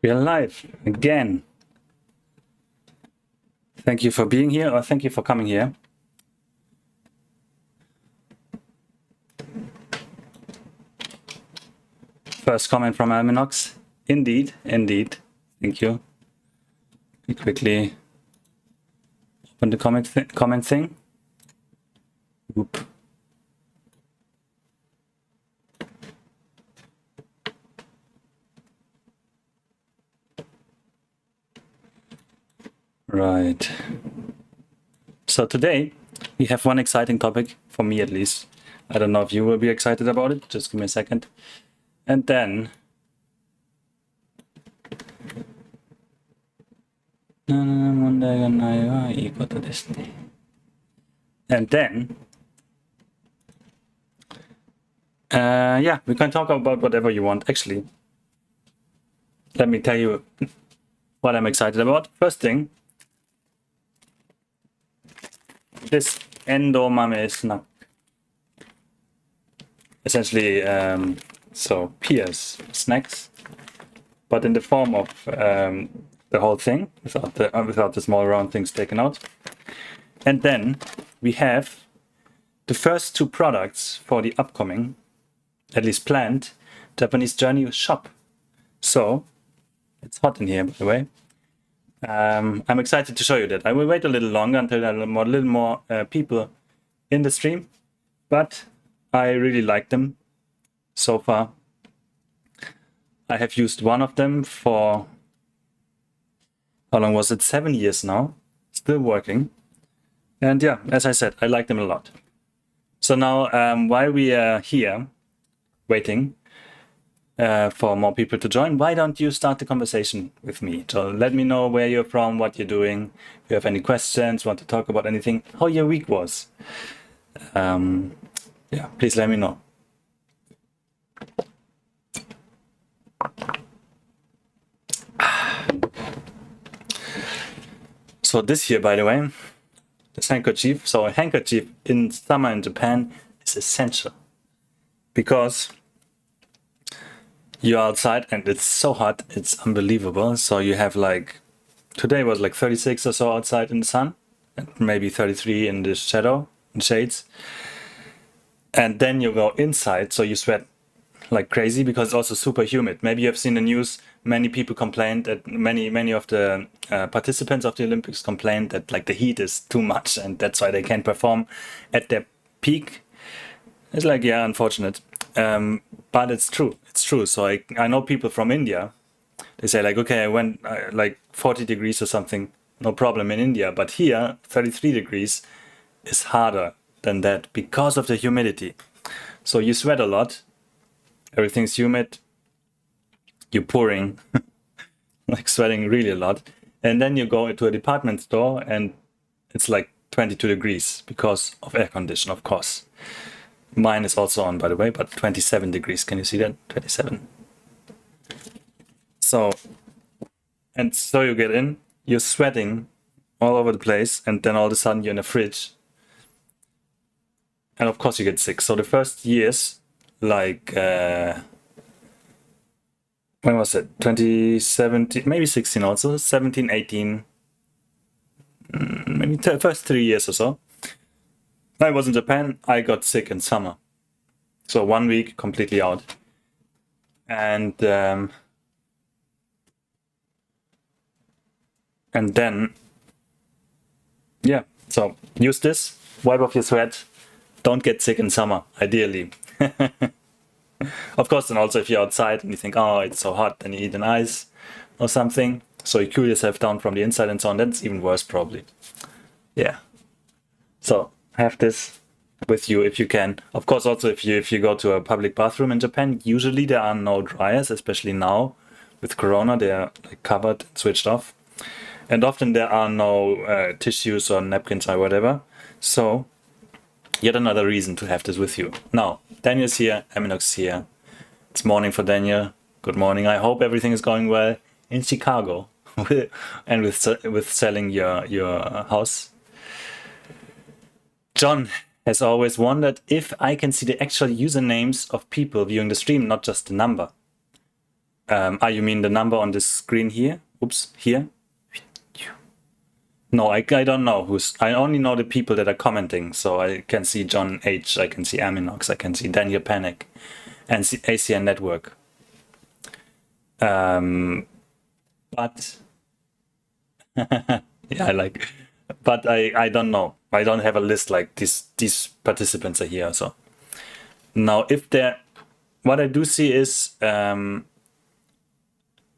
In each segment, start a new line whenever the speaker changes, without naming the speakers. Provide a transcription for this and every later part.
We are live again. Thank you for being here, or thank you for coming here. First comment from Alminox. Indeed. Thank you. We quickly open the comment thing. Oop. Right. So today we have one exciting topic, for me at least. I don't know if you will be excited about it. Just give me a second. And then yeah, we can talk about whatever you want. Actually, let me tell you what I'm excited about. First thing, this endomame snack. Essentially, so pears, snacks, but in the form of the whole thing, without the small round things taken out. And then we have the first two products for the upcoming, at least planned, Japanese Journey shop. So it's hot in here, by the way. I'm excited to show you that. I will wait a little longer until there are a little more people in the stream, but I really like them so far. I have used one of them for, how long was it? 7 years now, still working. And yeah, as I said, I like them a lot. So now, while we are here waiting for more people to join, why don't you start the conversation with me? So let me know where you're from, what you're doing, if you have any questions, want to talk about anything, how your week was. Yeah, please let me know. So this here, by the way, this handkerchief. So a handkerchief in summer in Japan is essential because you're outside and it's so hot, it's unbelievable. So you have like, today was like 36 or so outside in the sun, and maybe 33 in the shadow, in shades. And then you go inside, so you sweat like crazy because it's also super humid. Maybe you have seen the news, many people complained that many of the participants of the Olympics complained that like the heat is too much and that's why they can't perform at their peak. It's like, yeah, unfortunate. But it's true. So I know people from India, they say like, okay, I went like 40 degrees or something, no problem in India. But here, 33 degrees is harder than that because of the humidity. So you sweat a lot, everything's humid, you're pouring, like sweating really a lot. And then you go into a department store and it's like 22 degrees because of air condition, of course. Mine is also on, by the way, but 27 degrees. Can you see that? 27. So you get in, you're sweating all over the place, and then all of a sudden you're in a fridge. And of course you get sick. So the first years, like, when was it? 2017, maybe 16 also, 17, 18, maybe first 3 years or so. I was in Japan, I got sick in summer. So 1 week completely out. And then, yeah, so use this, wipe off your sweat, don't get sick in summer, ideally. Of course, and also if you're outside and you think, oh, it's so hot, then you eat an ice or something. So you cool yourself down from the inside and so on. That's even worse, probably. Yeah. So have this with you if you can. Of course, also if you go to a public bathroom in Japan, usually there are no dryers, especially now with Corona, they are like covered and switched off. And often there are no tissues or napkins or whatever. So yet another reason to have this with you. Now, Daniel's here, Aminox here. It's morning for Daniel. Good morning. I hope everything is going well in Chicago and with selling your house. John has always wondered if I can see the actual usernames of people viewing the stream, not just the number. You mean the number on the screen here? Oops, here? No, I don't know who's. I only know the people that are commenting. So I can see John H. I can see Aminox. I can see Daniel Panic, and ACN Network. But yeah, but I don't know. I don't have a list like these participants are here. So now what I do see is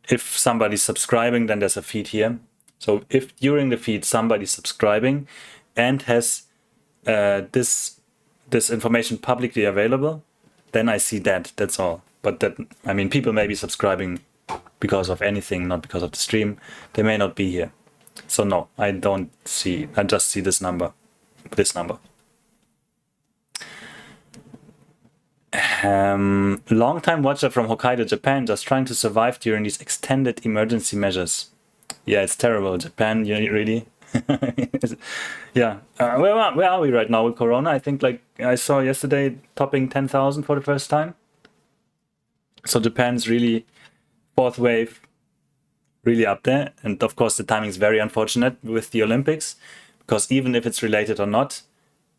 if somebody's subscribing, then there's a feed here. So if during the feed somebody's subscribing and has this information publicly available, then I see that. That's all. But people may be subscribing because of anything, not because of the stream. They may not be here. So no, I don't see. I just see this number. Long-time watcher from Hokkaido, Japan, just trying to survive during these extended emergency measures. Yeah, it's terrible. Japan, really? Yeah. Where are we right now with Corona? I think I saw yesterday topping 10,000 for the first time. So Japan's really fourth wave, really up there. And of course, the timing is very unfortunate with the Olympics, because even if it's related or not,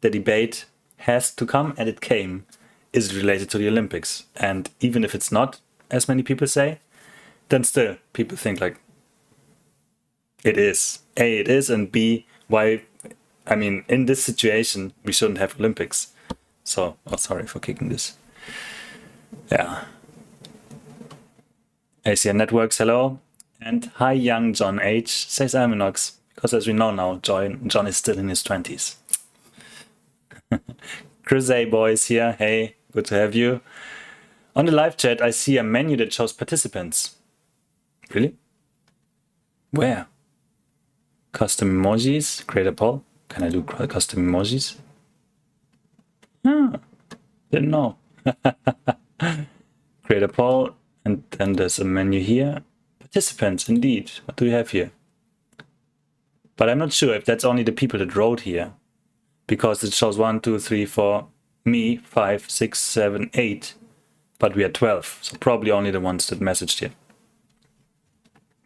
the debate has to come, and it came. Is it related to the Olympics? And even if it's not, as many people say, then still people think it is. A, it is, and B, why? In this situation, we shouldn't have Olympics. So, sorry for kicking this. Yeah. ACN Networks, hello. And hi, young John H, says Aminox, because as we know now, John is still in his 20s. Chris A. Boys here, hey, good to have you. On the live chat, I see a menu that shows participants. Really? Where? Custom emojis, create a poll. Can I do custom emojis? Didn't know. Create a poll, and then there's a menu here. Participants, indeed. What do we have here? But I'm not sure if that's only the people that wrote here, because it shows 1, 2, 3, 4, me, 5, 6, 7, 8, but we are 12, so probably only the ones that messaged here.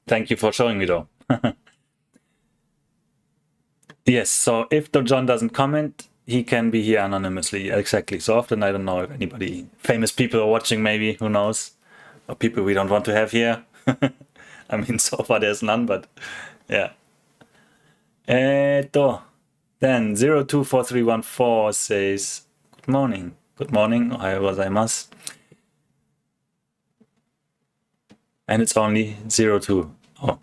Thank you for showing me though. Yes, so if the John doesn't comment, he can be here anonymously. Exactly. So often I don't know if anybody, famous people are watching maybe, who knows, or people we don't want to have here. So far there's none, but yeah. Then 024314 says, good morning. Good morning, ohayou gozaimasu. And it's only 02. Oh.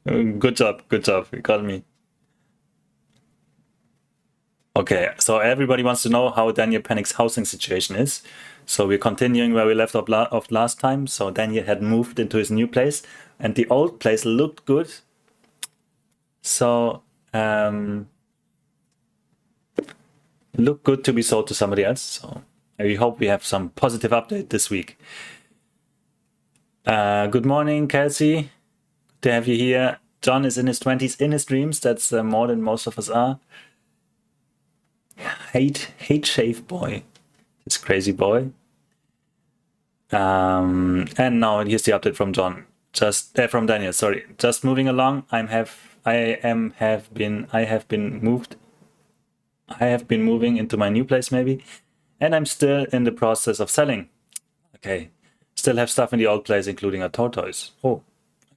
Good job, you got me. Okay, so everybody wants to know how Daniel Panic's housing situation is. So we're continuing where we left off last time. So Daniel had moved into his new place, and the old place looked good. So looked good to be sold to somebody else. So I hope we have some positive update this week. Good morning, Kelsey. Good to have you here. John is in his 20s, in his dreams. That's more than most of us are. Hate shave boy. This crazy boy. And now here's the update from John. From Daniel. Sorry. Just moving along. I have been moving into my new place maybe, and I'm still in the process of selling. Okay. Still have stuff in the old place, including a tortoise. Oh,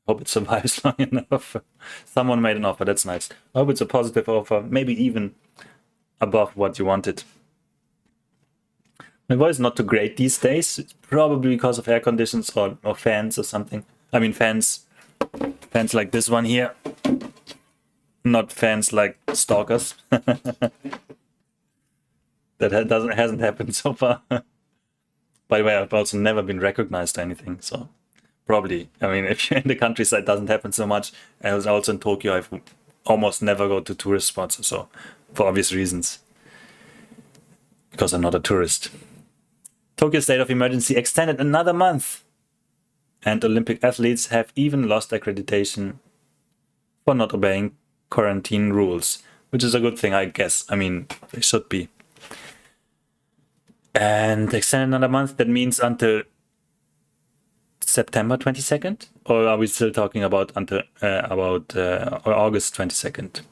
hope it survives long enough. Someone made an offer. That's nice. I hope it's a positive offer, maybe even above what you wanted. My voice is not too great these days. It's probably because of air conditions or fans or something. Fans like this one here. Not fans like stalkers. That hasn't happened so far. By the way, I've also never been recognized or anything, so probably. If you're in the countryside, it doesn't happen so much. And also in Tokyo, I've almost never go to tourist spots or so, for obvious reasons. Because I'm not a tourist. Tokyo state of emergency extended another month. And Olympic athletes have even lost accreditation for not obeying quarantine rules, which is a good thing, I guess. They should be. And extend another month, that means until September 22nd? Or are we still talking about until or August 22nd?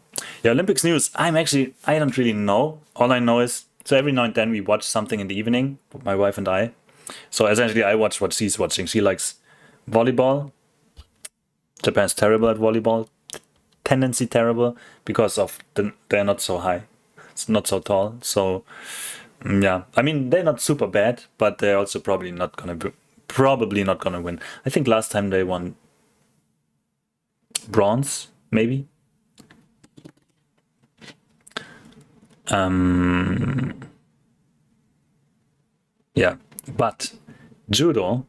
Yeah, Olympics news. I don't really know. All I know is, so every now and then we watch something in the evening, my wife and I. So essentially I watch what she's watching. She likes volleyball. Japan's terrible at volleyball. Tendency terrible because of they're not so high. It's not so tall. So yeah, I mean they're not super bad, but they're also probably not gonna win. I think last time they won bronze, maybe. Yeah, but judo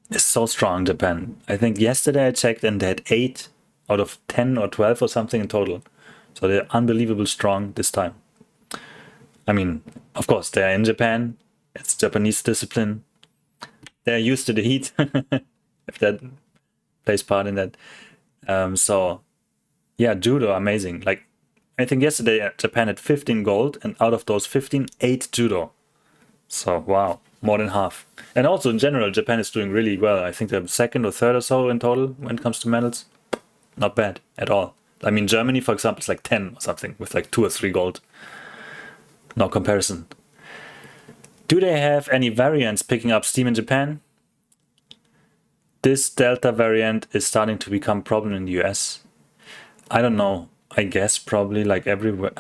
is so strong, Japan. I think yesterday I checked and they had 8 out of 10 or 12 or something in total. So they're unbelievably strong this time. I mean, of course, they're in Japan. It's Japanese discipline. They're used to the heat, if that plays part in that. So, yeah, judo, amazing. Like, I think yesterday Japan had 15 gold, and out of those 15, 8 judo. So, wow, more than half. And also, in general, Japan is doing really well. I think they're second or third or so in total when it comes to medals. Not bad at all. I mean, Germany, for example, is like 10 or something with like 2 or 3 gold. No comparison. Do they have any variants picking up steam in Japan? This Delta variant is starting to become a problem in the US. I don't know. I guess probably like everywhere.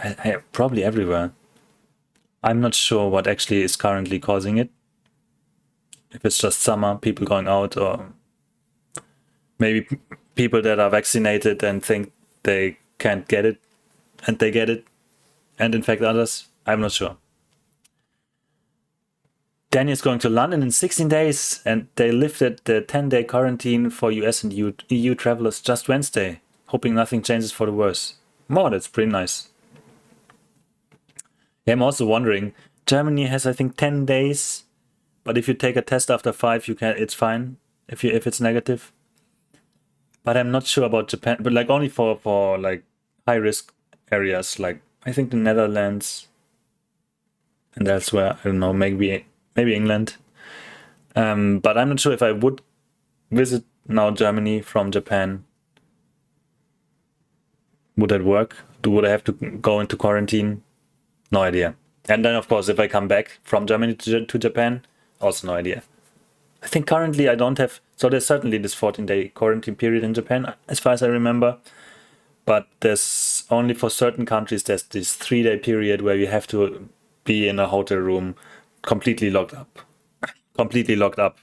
Probably everywhere. I'm not sure what actually is currently causing it. If it's just summer, people going out, or maybe people that are vaccinated and think they can't get it and they get it and infect others. I'm not sure. Daniel's going to London in 16 days, and they lifted the 10-day quarantine for US and EU travelers just Wednesday, hoping nothing changes for the worse. Oh, that's pretty nice. Yeah, I'm also wondering, Germany has I think 10 days, but if you take a test after 5, it's fine if it's negative. But I'm not sure about Japan, but like only for like high risk areas, like I think the Netherlands and elsewhere. I don't know, maybe England. But I'm not sure if I would visit now Germany from Japan. Would that work? Would I have to go into quarantine? No idea. And then, of course, if I come back from Germany to Japan, also no idea. I think currently I don't have... So there's certainly this 14-day quarantine period in Japan, as far as I remember. But there's only for certain countries, there's this 3-day period where you have to be in a hotel room completely locked up. Completely locked up.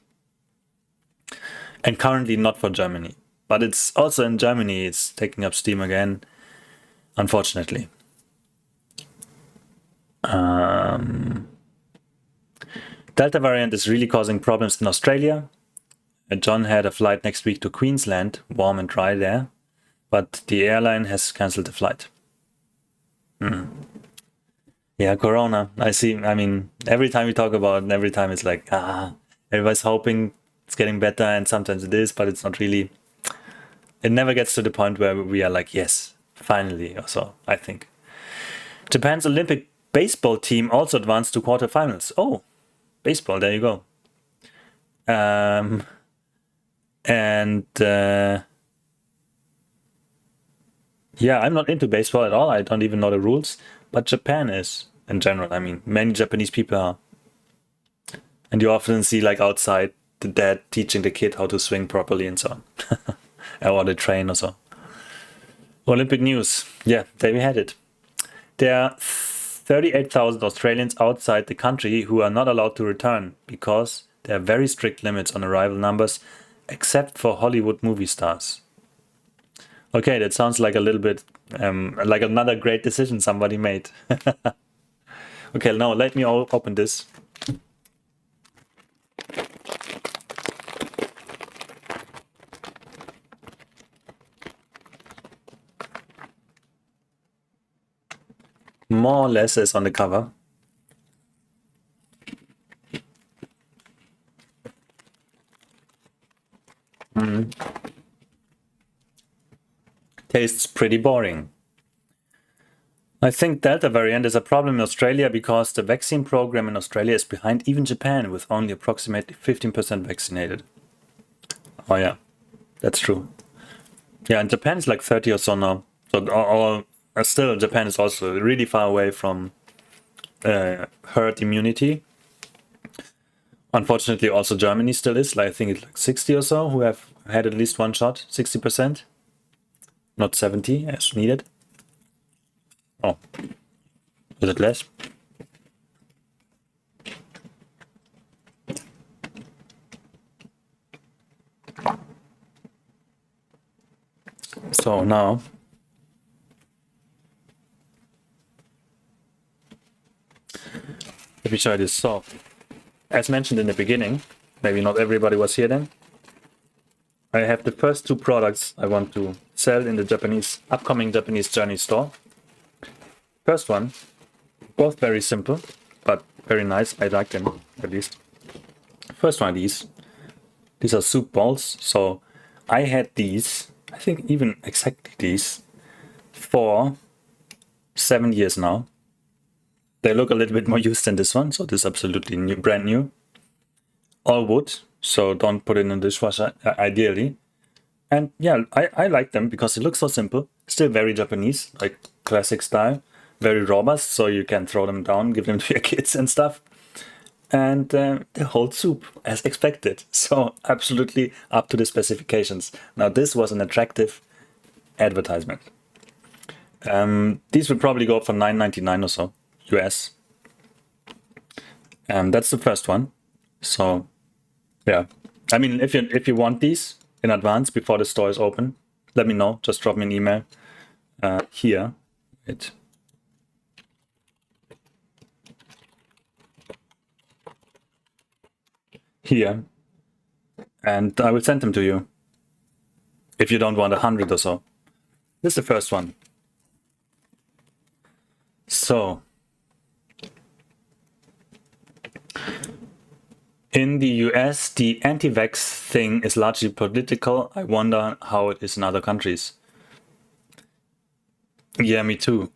And currently not for Germany. But it's also in Germany, it's taking up steam again, unfortunately. Delta variant is really causing problems in Australia. John had a flight next week to Queensland, warm and dry there, but the airline has cancelled the flight. Yeah, Corona. I see. I mean, every time we talk about it, every time it's like, everybody's hoping it's getting better, and sometimes it is, but it's not really. It never gets to the point where we are like, yes, finally, or so, I think. Japan's Olympic baseball team also advanced to quarterfinals. Oh, baseball, there you go. Yeah, I'm not into baseball at all. I don't even know the rules, but Japan is in general. I mean, many Japanese people are. And you often see like outside the dad teaching the kid how to swing properly and so on. Or the train or so. Olympic news. Yeah, there we had it. There are 38,000 Australians outside the country who are not allowed to return because there are very strict limits on arrival numbers, except for Hollywood movie stars. Okay, that sounds like a little bit like another great decision somebody made. Okay, now let me open this. More or less as on the cover. Tastes pretty boring. I think Delta variant is a problem in Australia because the vaccine program in Australia is behind even Japan with only approximately 15% vaccinated. Oh yeah, that's true. Yeah, and Japan is like 30 or so now. So still, Japan is also really far away from herd immunity. Unfortunately, also Germany still is. Like, I think it's like 60 or so who have had at least one shot, 60%, not 70 as needed. Oh, is it less? So now, let me show you this. So, as mentioned in the beginning, maybe not everybody was here then. I have the first two products I want to sell in the upcoming Japanese Journey store. First one, both very simple, but very nice. I like them, at least. First one, these. These are soup balls. So I had these, I think even exactly these, for 7 years now. They look a little bit more used than this one, so this is absolutely new, brand new. All wood, so don't put it in the dishwasher, ideally. And yeah, I like them because it looks so simple. Still very Japanese, like classic style. Very robust, so you can throw them down, give them to your kids and stuff. And they hold soup, as expected. So absolutely up to the specifications. Now this was an attractive advertisement. These will probably go for $9.99 or so, US. That's the first one. So yeah, I mean, if you want these in advance before the store is open, let me know. Just drop me an email here. Here, and I will send them to you if you don't want 100 or so. This is the first one. So in the US, the anti-vax thing is largely political. I wonder how it is in other countries. Yeah, me too.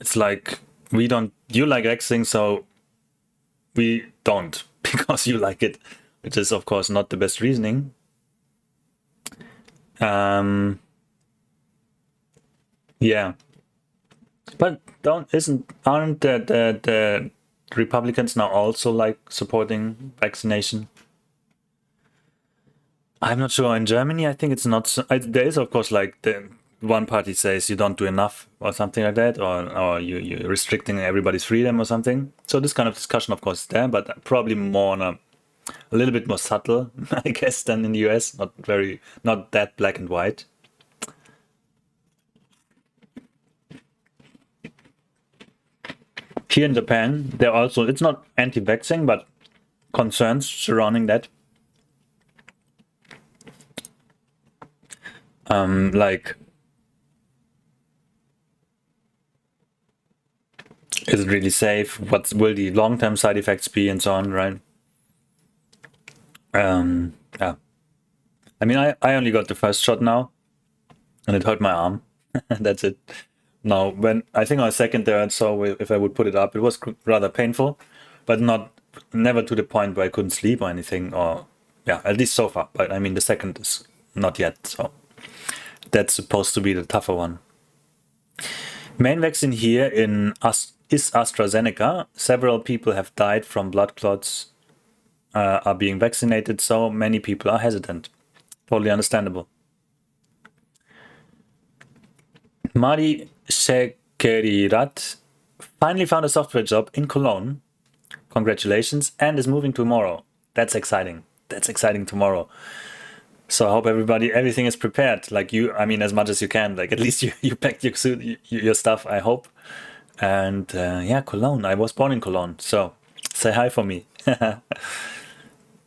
It's like you like vaccine, so we don't because you like it, which is of course not the best reasoning. Yeah, but aren't the Republicans now also like supporting vaccination? I'm not sure. In Germany, I think it's not. There is of course like the one party says you don't do enough or something like that, or you're restricting everybody's freedom or something. So this kind of discussion, of course, is there, but probably more on a little bit more subtle, I guess, than in the US. Not that black and white. Here in Japan, it's not anti-vaxxing, but concerns surrounding that. Like, is it really safe? What will the long-term side effects be, and so on, right? Yeah. I mean, I only got the first shot now, and it hurt my arm. That's it. Now, when I think on second there, I saw if I would put it up, it was rather painful, but never to the point where I couldn't sleep or anything, or yeah, at least so far. But I mean, the second is not yet, so that's supposed to be the tougher one. Main vaccine here is AstraZeneca. Several people have died from blood clots, are being vaccinated, so many people are hesitant. Totally understandable. Mari Shekerirat finally found a software job in Cologne. Congratulations, and is moving tomorrow. That's exciting. That's exciting tomorrow. So I hope everything is prepared. Like I mean, as much as you can. Like at least you packed your suit, your stuff, I hope. And yeah, Cologne. I was born in Cologne, so say hi for me.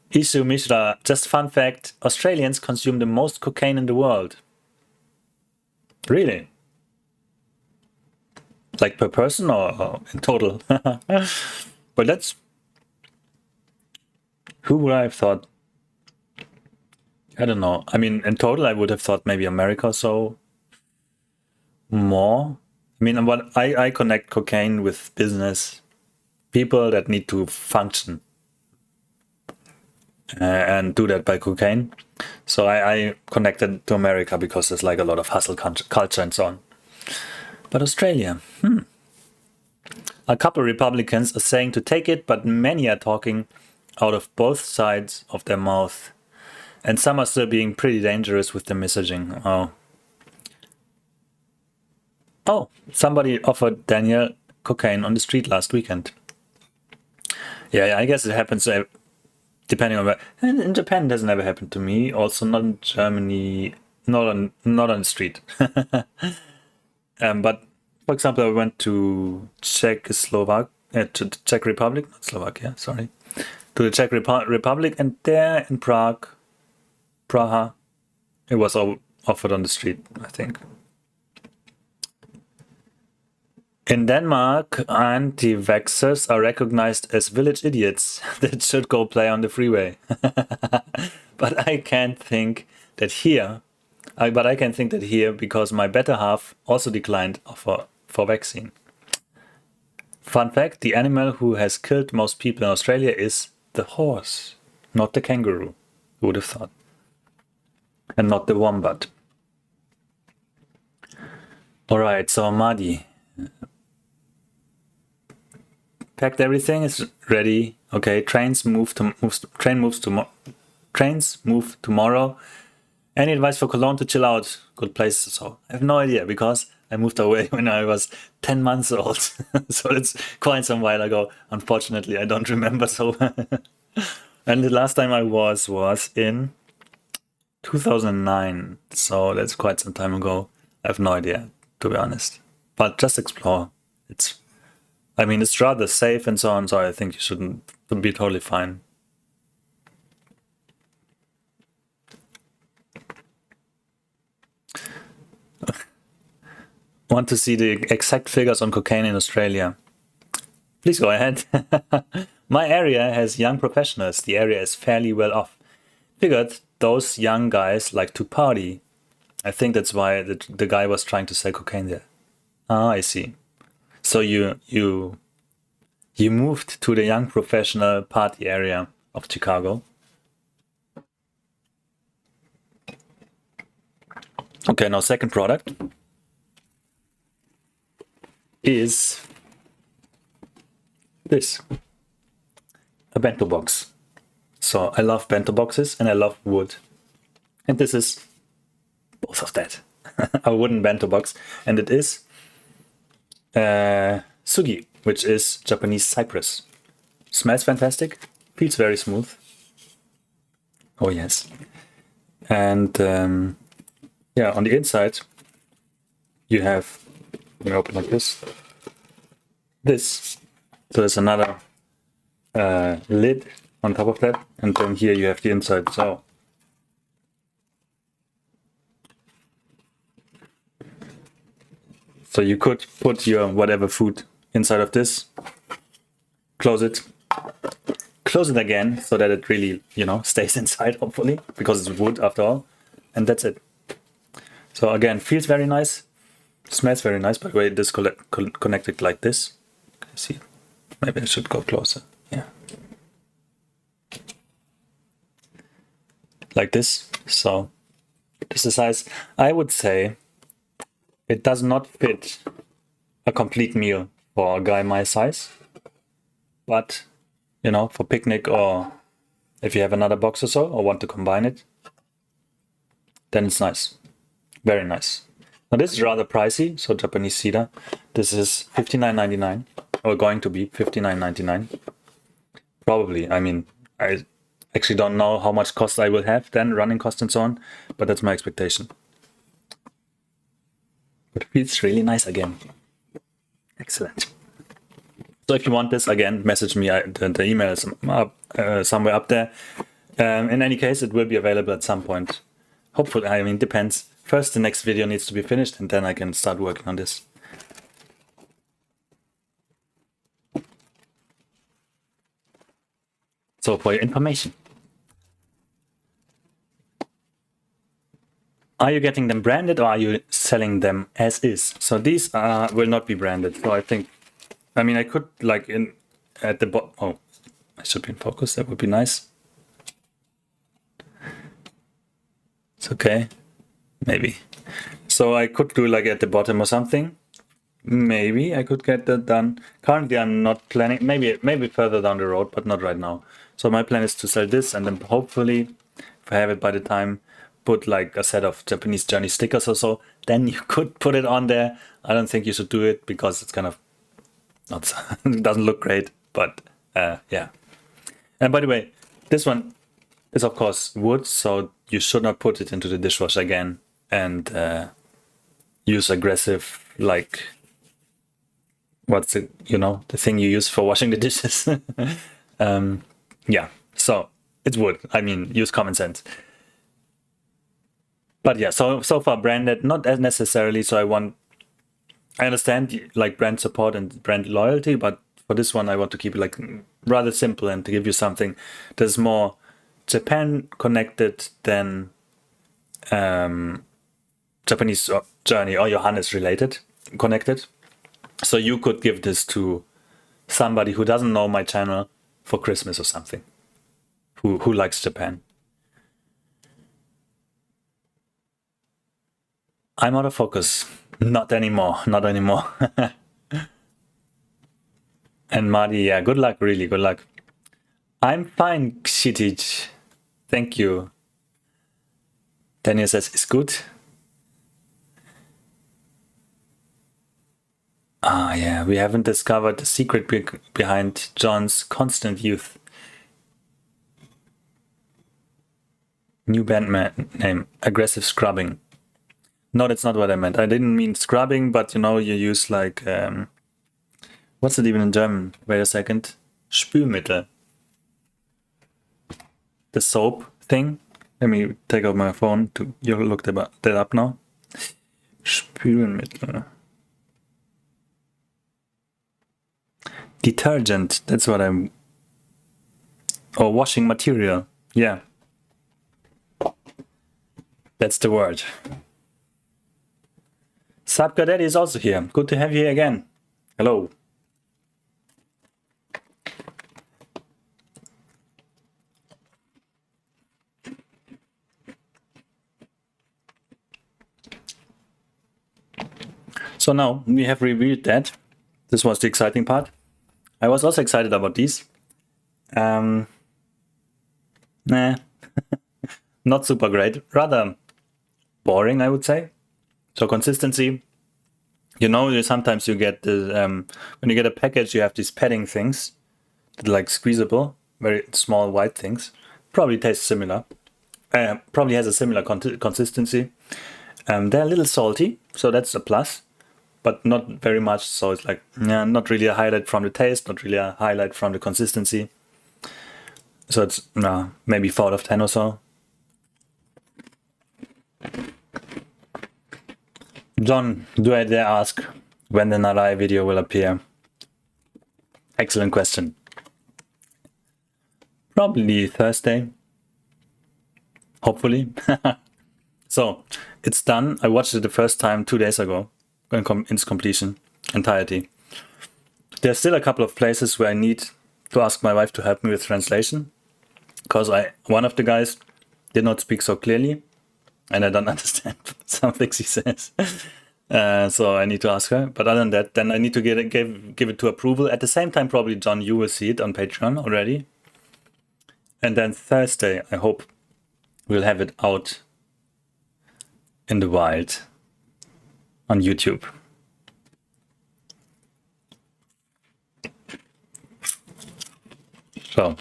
Ishu Mishra, just fun fact, Australians consume the most cocaine in the world. Really? Like per person or in total? But who would I have thought? I don't know. I mean, in total, I would have thought maybe America or so more. I mean, what I connect cocaine with business, people that need to function and do that by cocaine. So I connected to America because there's like a lot of hustle culture and so on. But Australia, a couple Republicans are saying to take it, but many are talking out of both sides of their mouth. And some are still being pretty dangerous with the messaging. Oh, somebody offered Daniel cocaine on the street last weekend. Yeah, I guess it happens depending on where. In Japan, it has never happened to me. Also, not in Germany, not on the street. But for example, I went to to the Czech Republic, not Slovakia, sorry, to the Czech Republic, and there in Praha, it was all offered on the street, I think. In Denmark, anti-vaxxers are recognized as village idiots that should go play on the freeway. But I can't think that here, because my better half also declined for vaccine. Fun fact, the animal who has killed most people in Australia is the horse, not the kangaroo. Who would have thought? And not the wombat. Alright, so Madi. Packed everything, is ready. Okay, trains move tomorrow. Any advice for Cologne to chill out? Good place. So I have no idea because I moved away when I was 10 months old. So it's quite some while ago. Unfortunately, I don't remember so well. And the last time I was in 2009. So that's quite some time ago. I have no idea, to be honest. But just explore. It's rather safe and so on, so I think you shouldn't be totally fine. Want to see the exact figures on cocaine in Australia? Please go ahead. My area has young professionals. The area is fairly well off. Figured those young guys like to party. I think that's why the guy was trying to sell cocaine there. Ah, I see. So you moved to the young professional party area of Chicago. Okay, now second product is this, a bento box. So I love bento boxes and I love wood. And this is both of that. A wooden bento box. And it is sugi, which is Japanese cypress. Smells fantastic, feels very smooth. Oh yes. And yeah, on the inside you have, let me open like this. So there's another lid on top of that, and then here you have the inside. So you could put your whatever food inside of this, close it again so that it really, stays inside, hopefully, because it's wood after all, and that's it. So again, feels very nice, smells very nice. By the way, it is connected like this. Can you see? Maybe I should go closer. Yeah. Like this. So this is size. I would say it does not fit a complete meal for a guy my size, but for picnic, or if you have another box or so, or want to combine it, then it's nice. Very nice. Now this is rather pricey, so Japanese cedar. This is $59.99, or going to be $59.99. Probably. I actually don't know how much cost I will have then, running cost and so on, but that's my expectation. But it feels really nice again. Excellent. So if you want this, again, message me. The email is somewhere up there. In any case, it will be available at some point. Hopefully, depends. First, the next video needs to be finished, and then I can start working on this. So for your information. Are you getting them branded, or are you selling them as is. So these will not be branded. So I think, I mean, I could like at the bottom. Oh, I should be in focus. That would be nice. It's okay. Maybe. So I could do like at the bottom or something. Maybe I could get that done. Currently, I'm not planning. Maybe further down the road, but not right now. So my plan is to sell this, and then hopefully, if I have it by the time, put like a set of Japanese journey stickers or so. Then you could put it on there. I don't think you should do it because it's kind of not. It doesn't look great. But yeah. And by the way, this one is of course wood, so you should not put it into the dishwasher again and use aggressive, like, what's it, you know, the thing you use for washing the dishes. Yeah, so it's wood. I mean, use common sense. But yeah, so far branded, not as necessarily. So I understand like brand support and brand loyalty, but for this one, I want to keep it like rather simple and to give you something that's more Japan connected than Japanese journey or Johannes related connected. So you could give this to somebody who doesn't know my channel for Christmas or something, who likes Japan. I'm out of focus. Not anymore. Not anymore. And Madi, yeah, good luck, really, good luck. I'm fine, Kshitij. Thank you. Daniel says, it's good. Ah, yeah, we haven't discovered the secret behind John's constant youth. New band name, Aggressive Scrubbing. No, that's not what I meant. I didn't mean scrubbing, but you know, you use like, what's it even in German? Wait a second. Spülmittel. The soap thing. Let me take out my phone to you look that up now. Spülmittel. Detergent. That's what I'm. Or washing material. Yeah. That's the word. Sapka Daddy is also here. Good to have you here again. Hello. So now we have reviewed that. This was the exciting part. I was also excited about these. Nah. Not super great. Rather boring, I would say. So consistency, you know, sometimes you get the, when you get a package, you have these padding things that are like squeezable, very small white things. Probably tastes similar. Probably has a similar consistency. They're a little salty, so that's a plus, but not very much. So it's like, yeah, not really a highlight from the taste, not really a highlight from the consistency. So it's maybe 4 out of 10 or so. John, do I dare ask when the Narai video will appear? Excellent question. Probably Thursday. Hopefully. So, it's done. I watched it the first time 2 days ago in its completion, entirety. There's still a couple of places where I need to ask my wife to help me with translation, because one of the guys did not speak so clearly, and I don't understand some things he says. So I need to ask her. But other than that, then I need to give it to approval. At the same time, probably, John, you will see it on Patreon already. And then Thursday, I hope we'll have it out in the wild on YouTube. So.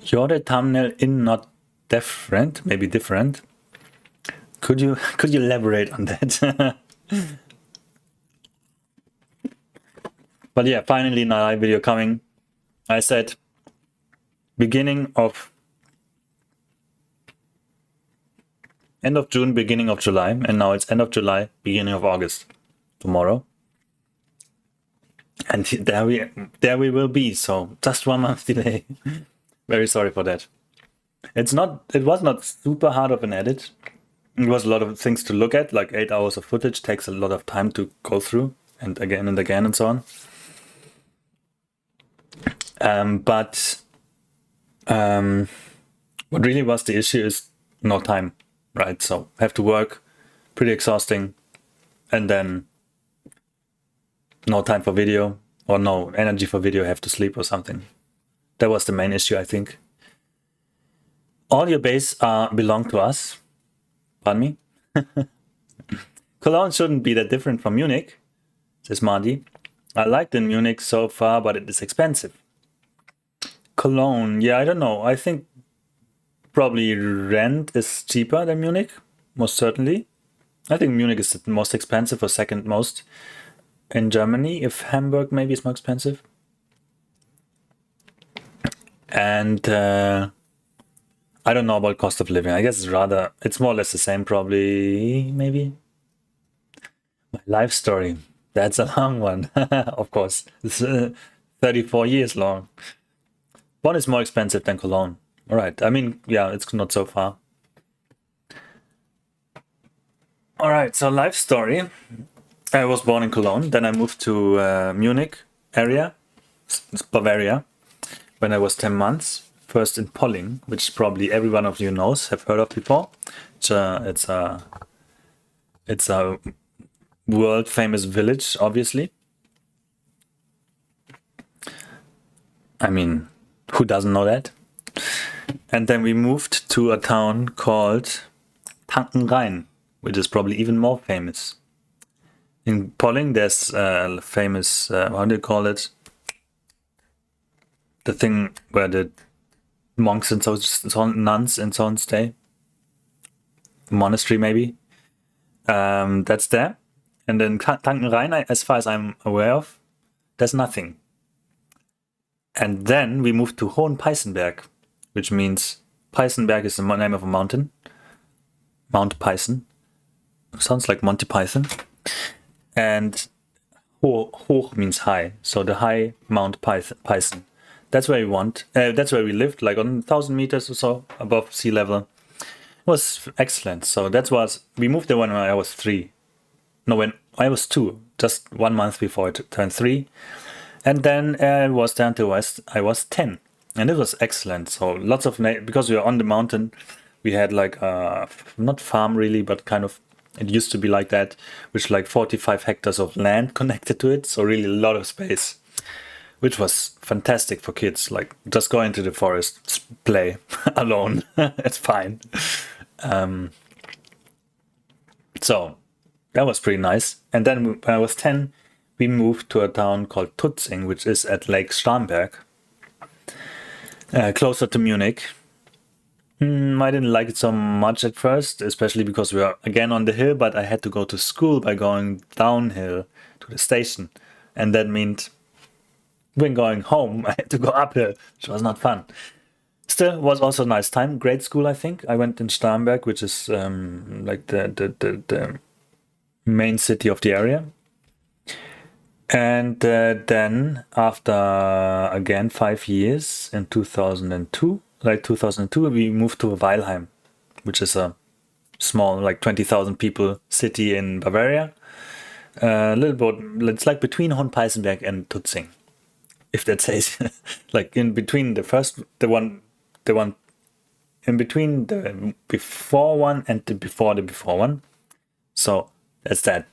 You're the thumbnail in not different, maybe different. Could you elaborate on that? But yeah, finally, Narai video coming. I said beginning of end of June, beginning of July, and now it's end of July, beginning of August. Tomorrow. And there we will be. So just 1 month delay. Very sorry for that. It was not super hard of an edit. It was a lot of things to look at, like 8 hours of footage takes a lot of time to go through and again and so on. But what really was the issue is no time, right? So have to work, pretty exhausting, and then no time for video or no energy for video, have to sleep or something. That was the main issue, I think. Audio base belong to us. Pardon me. Cologne shouldn't be that different from Munich, says Marty. I liked in Munich so far, but it is expensive. Cologne, yeah, I don't know. I think probably rent is cheaper than Munich, most certainly. I think Munich is the most expensive or second most in Germany, if Hamburg maybe is more expensive. And I don't know about cost of living. I guess it's more or less the same probably, maybe. My life story. That's a long one, of course. It's 34 years long. Bonn is more expensive than Cologne. All right. I mean, yeah, it's not so far. All right. So life story. I was born in Cologne. Then I moved to Munich area, Bavaria, when I was 10 months. First in Polling, which probably every one of you knows, have heard of before. It's a world famous village, obviously. I mean, who doesn't know that? And then we moved to a town called Tankenrhein, which is probably even more famous. In Polling, there's a famous, how do you call it? The thing where the monks and nuns and so on stay. Monastery, maybe. That's there. And then Tankenrhein, as far as I'm aware of, there's nothing. And then we moved to Hohenpeißenberg, which means Peißenberg is the name of a mountain. Mount Peißen. Sounds like Monty Python. And hoch means high. So the high Mount Peißen. That's where that's where we lived, like on 1,000 meters or so above sea level. It was excellent. So we moved there when I was 3. No, when I was 2, just 1 month before I turned 3. And then I was down to I was 10. And it was excellent. So lots of, because we were on the mountain, we had like, not farm really, but kind of, it used to be like that, with like 45 hectares of land connected to it. So really a lot of space, which was fantastic for kids. Like just go into the forest, play alone. It's fine. So that was pretty nice. And then when I was 10, we moved to a town called Tutzing, which is at Lake Starnberg, closer to Munich. I didn't like it so much at first, especially because we were again on the hill, but I had to go to school by going downhill to the station. And that meant when going home, I had to go uphill, which was not fun. Still, was also a nice time. Great school, I think. I went in Starnberg, which is like the main city of the area. And then after, again, 5 years in 2002, we moved to Weilheim, which is a small, like 20,000 people city in Bavaria. A little bit, it's like between Hohenpeißenberg and Tutzing, if that says, like in between the one in between the before one and the before one. So that's that.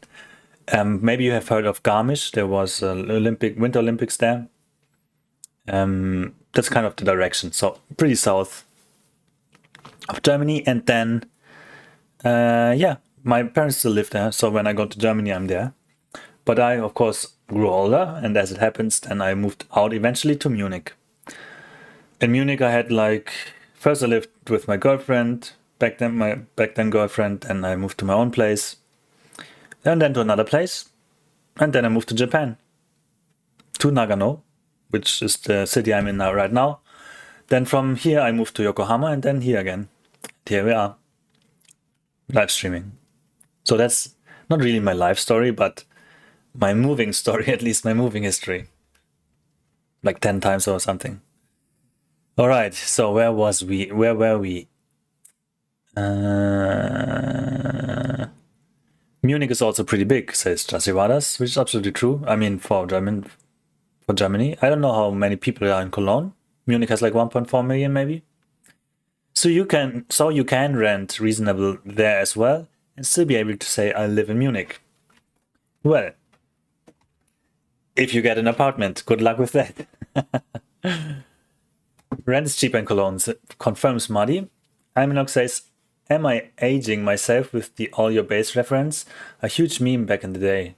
Maybe you have heard of Garmisch. There was Winter Olympics there. That's kind of the direction. So pretty south of Germany. And then, my parents still live there. So when I go to Germany, I'm there. But I, of course, grew older. And as it happens, then I moved out eventually to Munich. In Munich, I had first I lived with my girlfriend, back then girlfriend, and I moved to my own place. And then to another place. And then I moved to Japan. To Nagano, which is the city I'm in now right now. Then from here I moved to Yokohama and then here again. Here we are. Live streaming. So that's not really my life story, but my moving story, at least my moving history. Like 10 times or something. All right, so where was we? Where were we? Munich is also pretty big, says Jasivadas, which is absolutely true. I mean, for Germany, I don't know how many people are in Cologne. Munich has like 1.4 million, maybe. So you can rent reasonable there as well, and still be able to say I live in Munich. Well, if you get an apartment, good luck with that. Rent is cheap in Cologne, confirms Muddy. Aminok says, am I aging myself with the all your base reference? A huge meme back in the day.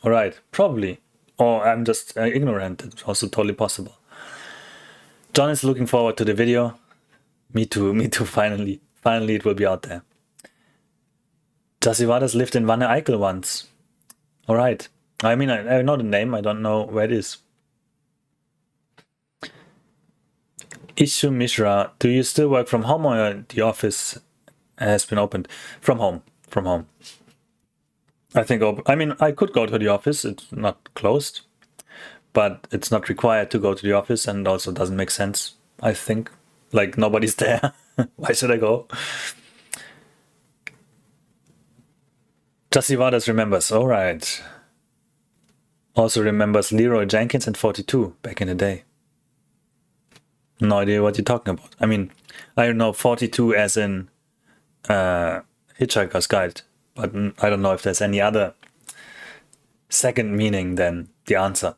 Alright, probably. Or I'm just ignorant, it's also totally possible. John is looking forward to the video. Me too, finally. Finally it will be out there. Jasivadas lived in Wanne Eickel once. Alright. I mean, I know the name, I don't know where it is. Ishu Mishra, do you still work from home or the office has been opened? From home. I think, I mean, I could go to the office, it's not closed, but it's not required to go to the office and also doesn't make sense, I think. Like, nobody's there. Why should I go? Jasivadas remembers, alright. Also remembers Leroy Jenkins and 42 back in the day. No idea what you're talking about. I mean, I know 42 as in Hitchhiker's Guide, but I don't know if there's any other second meaning than the answer.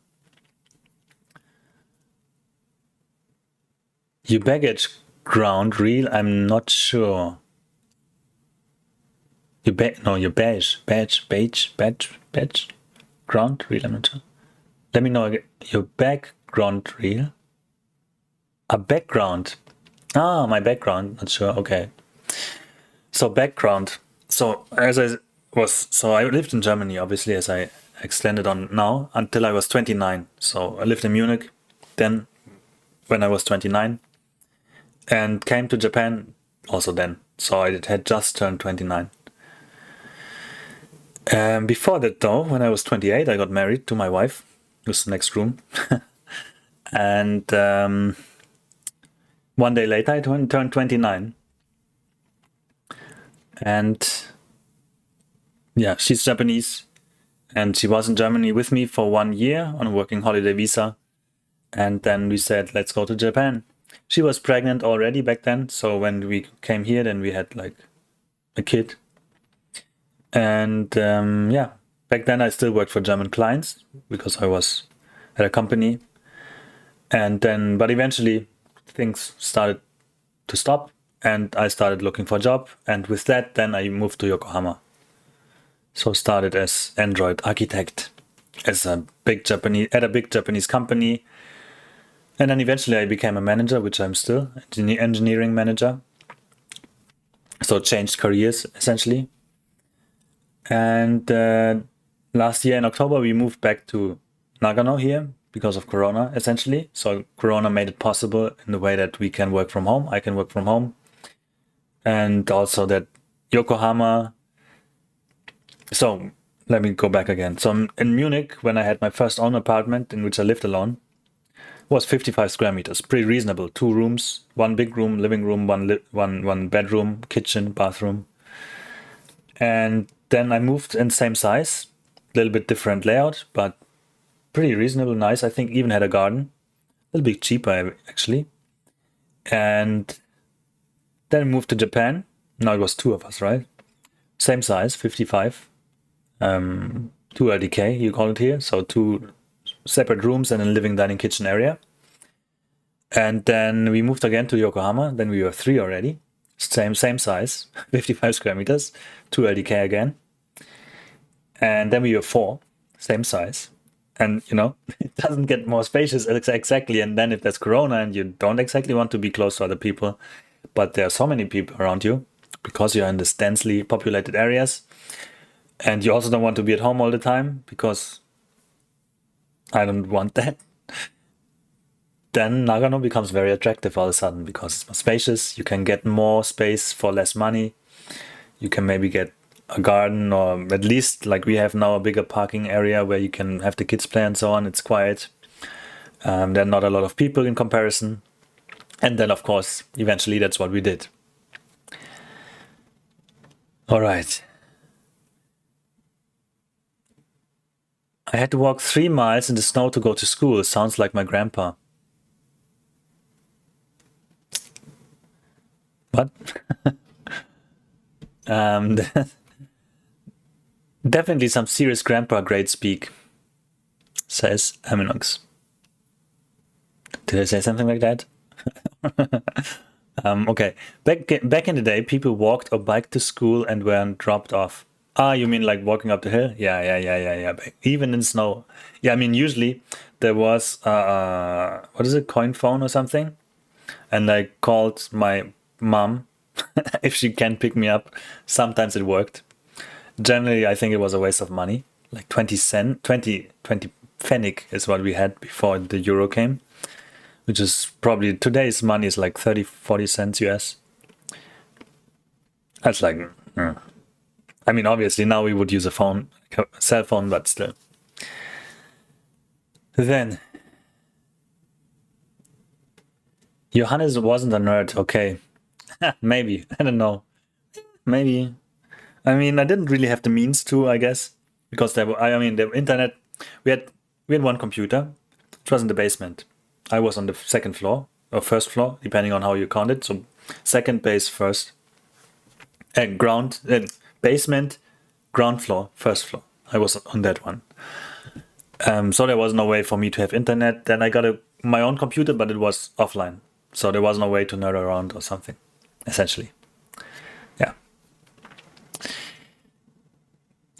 Your baggage ground real? I'm not sure. Your badge ground real? I'm not sure. Let me know again. Your background real? A background. Ah, my background. Not sure. Okay. So background. So I lived in Germany, obviously, as I extended on now, until I was 29. So I lived in Munich then when I was 29 and came to Japan also then. So I had just turned 29. Before that though, when I was 28, I got married to my wife, who's the next room. And one day later, I turned 29. And yeah, she's Japanese. And she was in Germany with me for 1 year on a working holiday visa. And then we said, let's go to Japan. She was pregnant already back then. So when we came here, then we had like a kid. And yeah, back then I still worked for German clients because I was at a company. And then, but eventually things started to stop and I started looking for a job. And with that, then I moved to Yokohama. So started as Android architect at a big Japanese company. And then eventually I became a manager, which I'm still, engineering manager. So changed careers essentially. And last year in October, we moved back to Nagano here because of Corona, essentially. So Corona made it possible in the way that we can work from home. I can work from home. And also that Yokohama. So let me go back again. So in Munich, when I had my first own apartment in which I lived alone, was 55 square meters, pretty reasonable. 2 rooms, 1 big room, living room, one bedroom, kitchen, bathroom. And then I moved in same size, a little bit different layout, but pretty reasonable, nice. I think even had a garden, a little bit cheaper actually. And then moved to Japan. Now it was 2 of us, right? Same size, 55. 2 LDK, you call it here. So 2 separate rooms and a living, dining, kitchen area. And then we moved again to Yokohama. Then we were 3 already. Same size, 55 square meters, 2 LDK again. And then we were 4, same size. And, you know, it doesn't get more spacious exactly. And then if there's Corona and you don't exactly want to be close to other people, but there are so many people around you because you're in these densely populated areas. And you also don't want to be at home all the time because I don't want that. Then Nagano becomes very attractive all of a sudden because it's more spacious. You can get more space for less money. You can maybe get a garden or at least like we have now a bigger parking area where you can have the kids play and so on. It's quiet. There are not a lot of people in comparison. And then, of course, eventually that's what we did. All right. I had to walk 3 miles in the snow to go to school. Sounds like my grandpa. What? Definitely some serious grandpa grade speak, says Aminox. Did I say something like that? Okay. Back in the day, people walked or biked to school and weren't dropped off. Ah, you mean like walking up the hill? Yeah. Even in snow. Yeah, I mean, usually there was, what is it, coin phone or something? And I called my mom if she can pick me up. Sometimes it worked. Generally, I think it was a waste of money. Like 20 cent, 20 pfennig is what we had before the euro came, which is probably today's money is like 30, 40 cents US. That's like, I mean, obviously now we would use a phone, a cell phone, but still. Then, Johannes wasn't a nerd. Okay, maybe, I don't know. Maybe. I mean, I didn't really have the means to, I guess, because there were, I mean, the internet, we had one computer, which was in the basement. I was on the second floor or first floor, depending on how you count it. So second base first, ground, basement, ground floor, first floor. I was on that one. So there was no way for me to have internet. Then I got my own computer, but it was offline. So there was no way to nerd around or something, essentially. Yeah.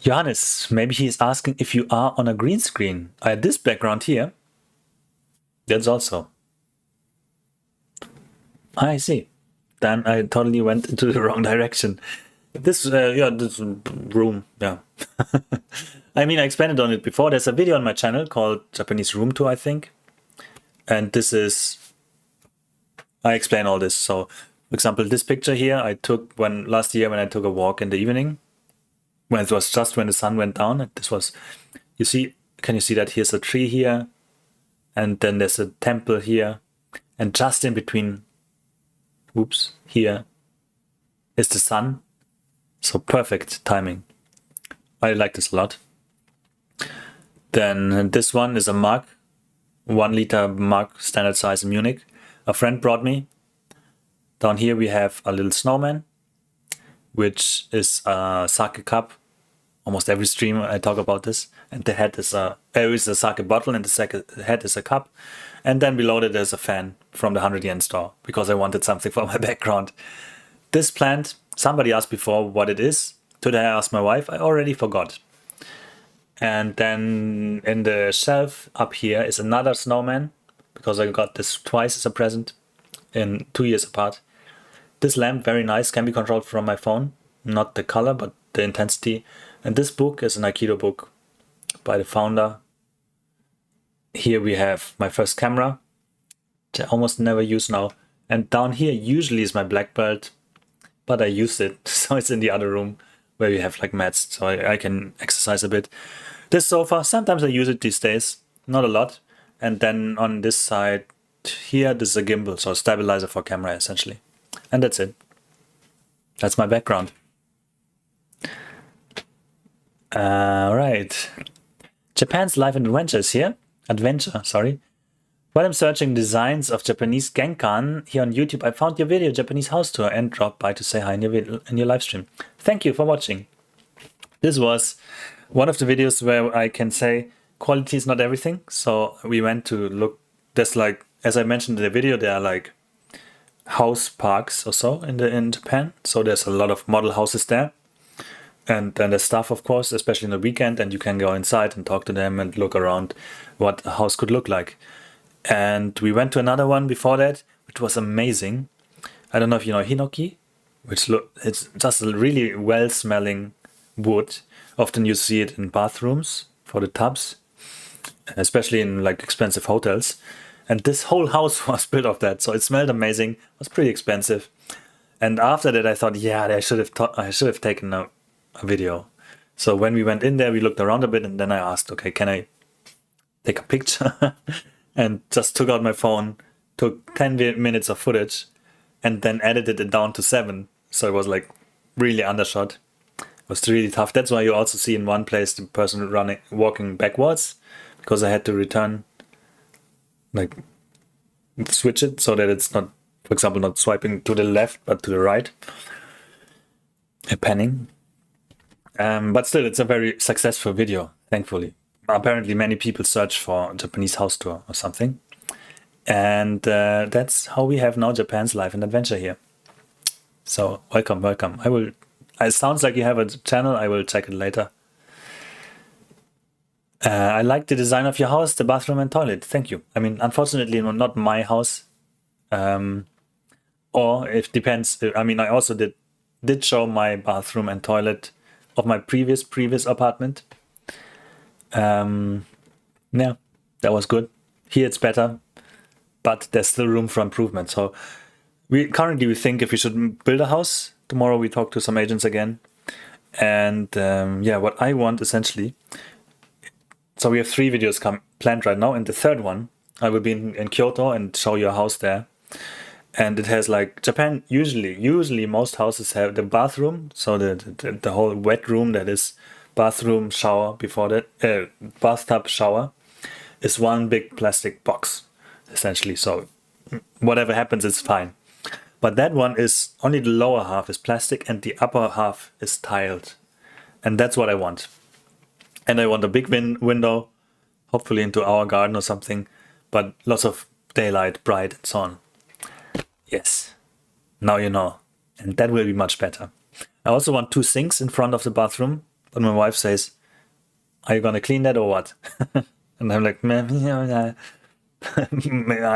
Johannes, maybe he is asking if you are on a green screen. This background here, that's also. I see. Then I totally went into the wrong direction. This, this room, yeah. I mean, I expanded on it before. There's a video on my channel called Japanese Room Tour, I think. And this is, I explain all this. So, for example, this picture here, I took last year when I took a walk in the evening, when it was just when the sun went down. This was, you see, can you see that here's a tree here? And then there's a temple here. And just in between, oops, here is the sun. So perfect timing. I like this a lot. Then this one is a mug, 1 liter mug, standard size in Munich. A friend brought me. Down here we have a little snowman, which is a sake cup. Almost every stream I talk about this. And the head is a sake bottle, and the head is a cup. And then below it there's a fan from the 100 yen store, because I wanted something for my background. This plant, somebody asked before what it is. Today I asked my wife, I already forgot. And then in the shelf up here is another snowman, because I got this twice as a present in 2 years apart. This lamp, very nice, can be controlled from my phone. Not the color, but the intensity. And this book is an Aikido book by the founder. Here we have my first camera, which I almost never use now. And down here usually is my black belt, but I use it, so it's in the other room where we have like mats, so I can exercise a bit. This sofa, sometimes I use it these days, not a lot. And then on this side here, this is a gimbal, so a stabilizer for camera essentially. And that's it. That's my background. Right. Japan's Life and Adventures here. While I'm searching designs of Japanese Genkan here on YouTube, I found your video, Japanese House Tour, and dropped by to say hi in your live stream. Thank you for watching. This was one of the videos where I can say quality is not everything. So we went to look, there's like, as I mentioned in the video, there are like house parks or so in Japan. So there's a lot of model houses there. And then there's stuff, of course, especially in the weekend, and you can go inside and talk to them and look around what a house could look like. And we went to another one before that, which was amazing. I don't know if you know hinoki, it's just a really well-smelling wood. Often you see it in bathrooms for the tubs, especially in like expensive hotels. And this whole house was built of that, so it smelled amazing. It was pretty expensive. And after that, I thought, yeah, I should have taken a video. So when we went in there, we looked around a bit, and then I asked, okay, can I take a picture? And just took out my phone, took 10 minutes of footage and then edited it down to 7. So it was like really undershot. It was really tough. That's why you also see in one place the person walking backwards, because I had to return, like switch it so that it's not, for example, not swiping to the left but to the right. A panning. But still, it's a very successful video, thankfully. Apparently many people search for Japanese house tour or something. And that's how we have now Japan's Life and Adventure here. So welcome. It sounds like you have a channel. I will check it later. I like the design of your house, the bathroom and toilet. Thank you. I mean, unfortunately, not my house. Or it depends. I mean, I also did show my bathroom and toilet of my previous apartment. Yeah, that was good. Here it's better, but there's still room for improvement. So we think if we should build a house. Tomorrow we talk to some agents again. And yeah, what I want essentially. So we have 3 videos planned right now, and the third one I will be in Kyoto and show you a house there. And it has like Japan. Usually most houses have the bathroom, so the whole wet room, that is bathroom, shower, before that bathtub, shower, is one big plastic box essentially. So whatever happens, it's fine. But that one is only the lower half is plastic and the upper half is tiled, and that's what I want. And I want a big window, hopefully into our garden or something, but lots of daylight, bright, and so on. Yes, now you know. And that will be much better. I also want 2 sinks in front of the bathroom, but my wife says, are you gonna clean that or what? And I'm like, I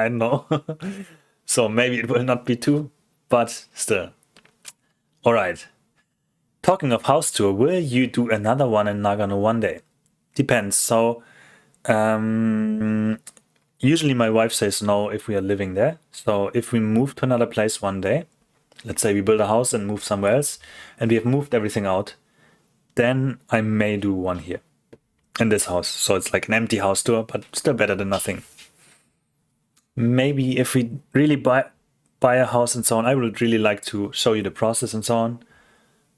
don't know. So maybe it will not be 2, but still. All right. Talking of house tour, will you do another one in Nagano one day? Depends. So usually my wife says no if we are living there. So if we move to another place one day, let's say we build a house and move somewhere else, and we have moved everything out, then I may do one here in this house. So it's like an empty house tour, but still better than nothing. Maybe if we really buy a house and so on, I would really like to show you the process and so on.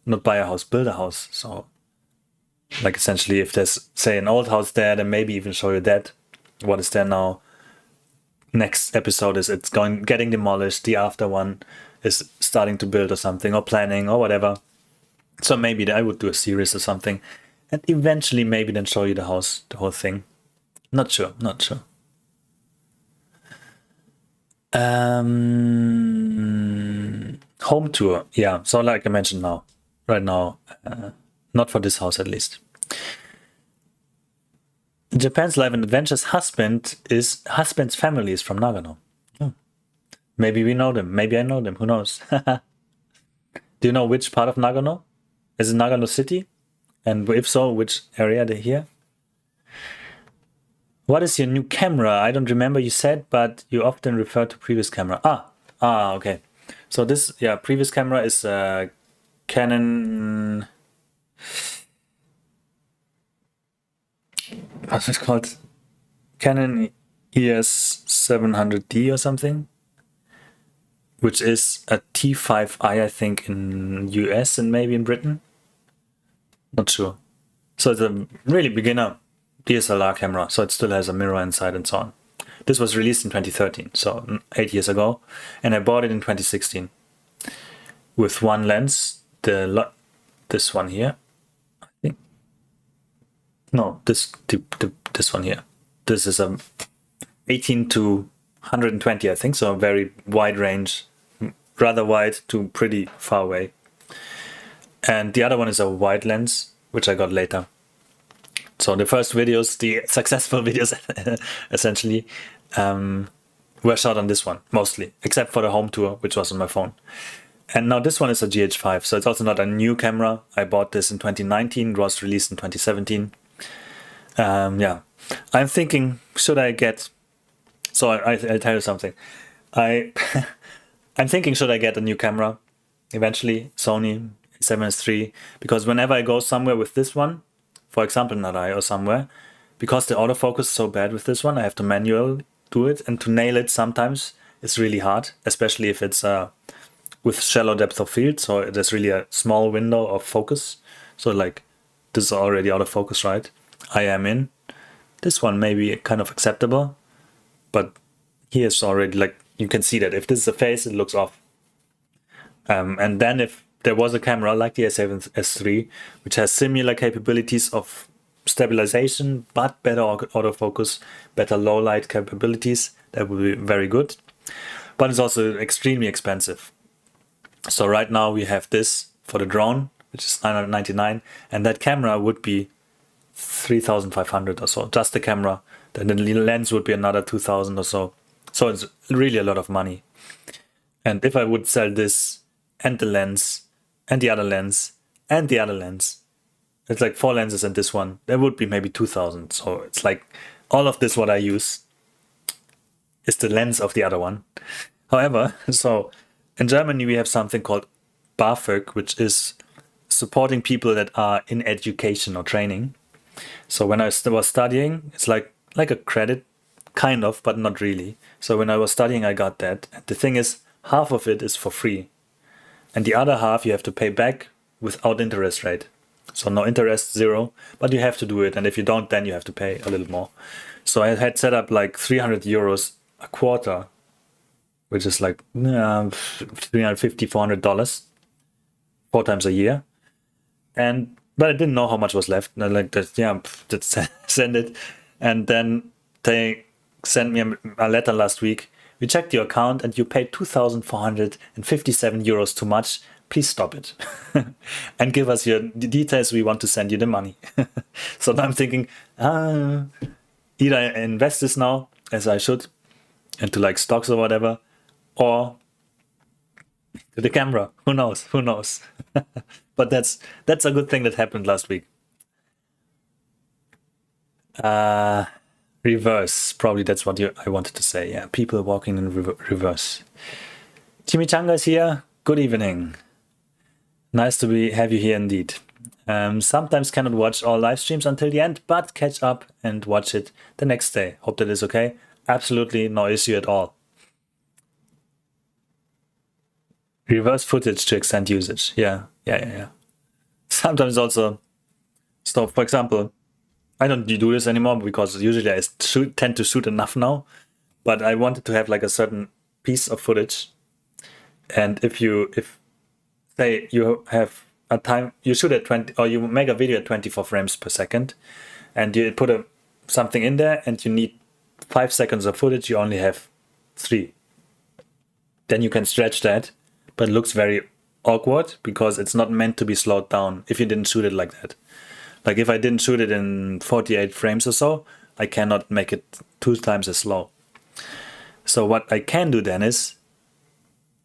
Not buy a house, build a house. So like essentially if there's, say, an old house there, then maybe even show you that. What is there now? Next episode is it's getting demolished. The after one is starting to build or something, or planning or whatever. So maybe I would do a series or something, and eventually maybe then show you the house, the whole thing. Not sure. Home tour. Yeah. So like I mentioned right now, not for this house at least. Japan's Life and Adventures husband's family is from Nagano. Oh. Maybe we know them. Maybe I know them. Who knows? Do you know which part of Nagano? Is it Nagano City? And if so, which area they're here? What is your new camera? I don't remember you said, but you often refer to previous camera. Okay. So this, previous camera is Canon. What's it called? Canon ES 700D or something, which is a T5i, I think, in US and maybe in Britain. Not sure. So it's a really beginner DSLR camera, so it still has a mirror inside and so on. This was released in 2013, so 8 years ago, and I bought it in 2016 with one lens, this one here. I think. No, this one here. This is a 18 to 120, I think, so a very wide range, rather wide to pretty far away. And the other one is a wide lens, which I got later. So the first videos, the successful videos, essentially, were shot on this one, mostly, except for the home tour, which was on my phone. And now this one is a GH5, so it's also not a new camera. I bought this in 2019, it was released in 2017. Yeah, I'm thinking, should I get... So I'll tell you something. I'm thinking, should I get a new camera eventually, Sony A7S III, because whenever I go somewhere with this one, for example, Narai or somewhere, because the autofocus is so bad with this one, I have to manually do it, and to nail it sometimes is really hard, especially if it's with shallow depth of field. So there's really a small window of focus. So like this is already out of focus, right? I am in. This one may be kind of acceptable, but here's already like, you can see that if this is a face, it looks off. And then if there was a camera like the A7 S3, which has similar capabilities of stabilization, but better autofocus, better low light capabilities, that would be very good. But it's also extremely expensive. So right now we have this for the drone, which is $999, and that camera would be $3,500 or so, just the camera. Then the lens would be another $2,000 or so. So it's really a lot of money. And if I would sell this and the lens and the other lens and the other lens, it's like 4 lenses and this one, that would be maybe 2,000. So it's like all of this what I use is the lens of the other one. However, so in Germany we have something called BAföG, which is supporting people that are in education or training. So when I was studying, it's like a credit, kind of, but not really. So when I was studying, I got that. And the thing is, half of it is for free. And the other half you have to pay back without interest rate. So no interest, zero, but you have to do it. And if you don't, then you have to pay a little more. So I had set up like 300 euros a quarter, which is like $350, $400, 4 times a year. But I didn't know how much was left. And I like that, yeah, just send it. And then they sent me a letter last week. We checked your account and you paid 2,457 euros too much. Please stop it and give us your details. We want to send you the money. So now I'm thinking, either I invest this now, as I should, into like stocks or whatever, or to the camera. Who knows? Who knows? But that's a good thing that happened last week. Reverse, probably that's what I wanted to say. Yeah, people walking in reverse. Chimichanga is here. Good evening. Nice to have you here indeed. Sometimes cannot watch all live streams until the end, but catch up and watch it the next day. Hope that is okay. Absolutely no issue at all. Reverse footage to extend usage. Yeah. Sometimes also, so for example, I don't do this anymore because usually I tend to shoot enough now, but I wanted to have like a certain piece of footage. And if say you have a time, you shoot at 20, or you make a video at 24 frames per second, and you put something in there and you need 5 seconds of footage, you only have 3. Then you can stretch that, but it looks very awkward because it's not meant to be slowed down if you didn't shoot it like that. Like if I didn't shoot it in 48 frames or so, I cannot make it 2 times as slow. So what I can do then is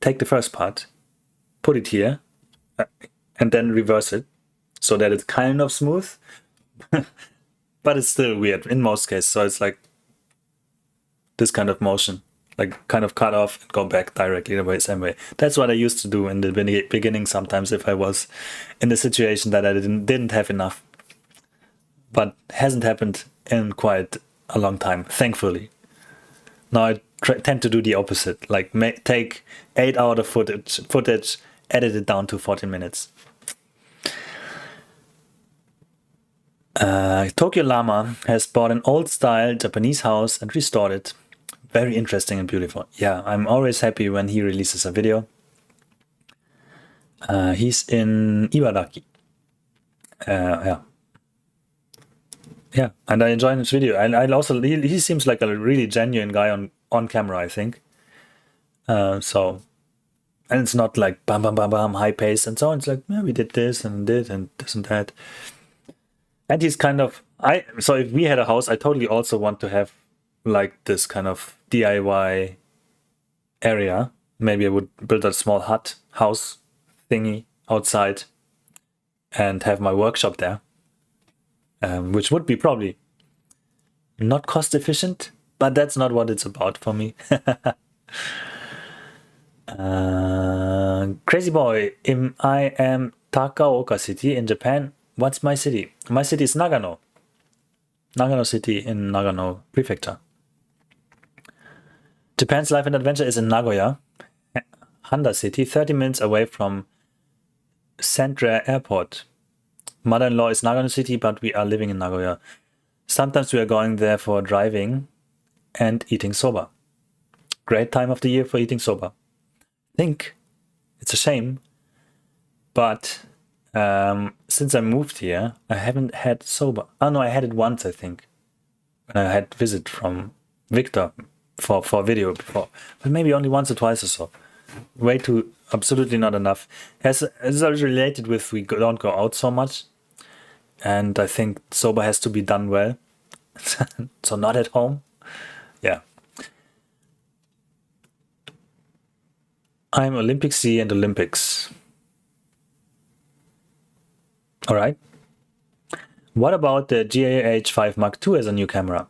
take the first part, put it here, and then reverse it so that it's kind of smooth, but it's still weird in most cases. So it's like this kind of motion, like kind of cut off and go back directly the same way. That's what I used to do in the beginning sometimes if I was in the situation that I didn't have enough. But hasn't happened in quite a long time, thankfully. Now I tend to do the opposite, like take 8 hours of footage, edit it down to 14 minutes. Tokyo Llama has bought an old-style Japanese house and restored it. Very interesting and beautiful. Yeah, I'm always happy when he releases a video. He's in Ibaraki. Yeah, and I enjoyed his video. And I also he seems like a really genuine guy on camera, I think. And it's not like bam bam bam bam high pace and so on. It's like, yeah, we did this and this and that. And he's kind of so if we had a house, I totally also want to have like this kind of DIY area. Maybe I would build a small house thingy outside and have my workshop there. Which would be probably not cost efficient, but that's not what it's about for me. Crazy boy, I am Takaoka City in Japan. What's my city? My city is Nagano. Nagano City in Nagano Prefecture. Japan's Life and Adventure is in Nagoya, Honda City, 30 minutes away from Centra Airport. Mother-in-law is Nagano City, but we are living in Nagoya. Sometimes we are going there for driving and eating soba. Great time of the year for eating soba. I think it's a shame, but since I moved here, I haven't had soba. Oh no, I had it once, I think. When I had visit from Victor for video before, but maybe only once or twice or so. Way too, absolutely not enough. It's related with we don't go out so much, and I think soba has to be done well. So not at home. Yeah. I'm Olympic C and Olympics. All right. What about the GH5 Mark II as a new camera?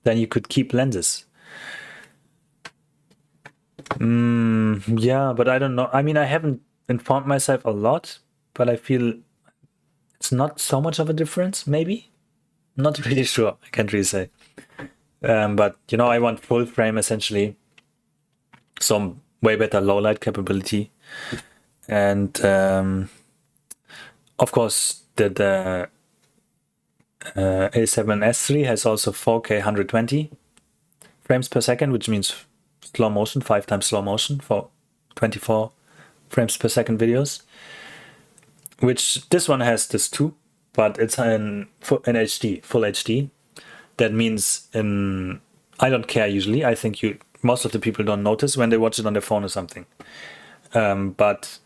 Then you could keep lenses. Yeah, but I don't know. I mean, I haven't informed myself a lot, but I feel it's not so much of a difference, maybe? Not really sure. I can't really say. But, you know, I want full frame essentially. Some way better low light capability. And, of course, the A7S III has also 4K 120 frames per second, which means slow motion, 5 times slow motion for 24 frames per second videos. Which this one has this too, but it's in HD, full HD. That means I don't care usually. I think most of the people don't notice when they watch it on their phone or something. But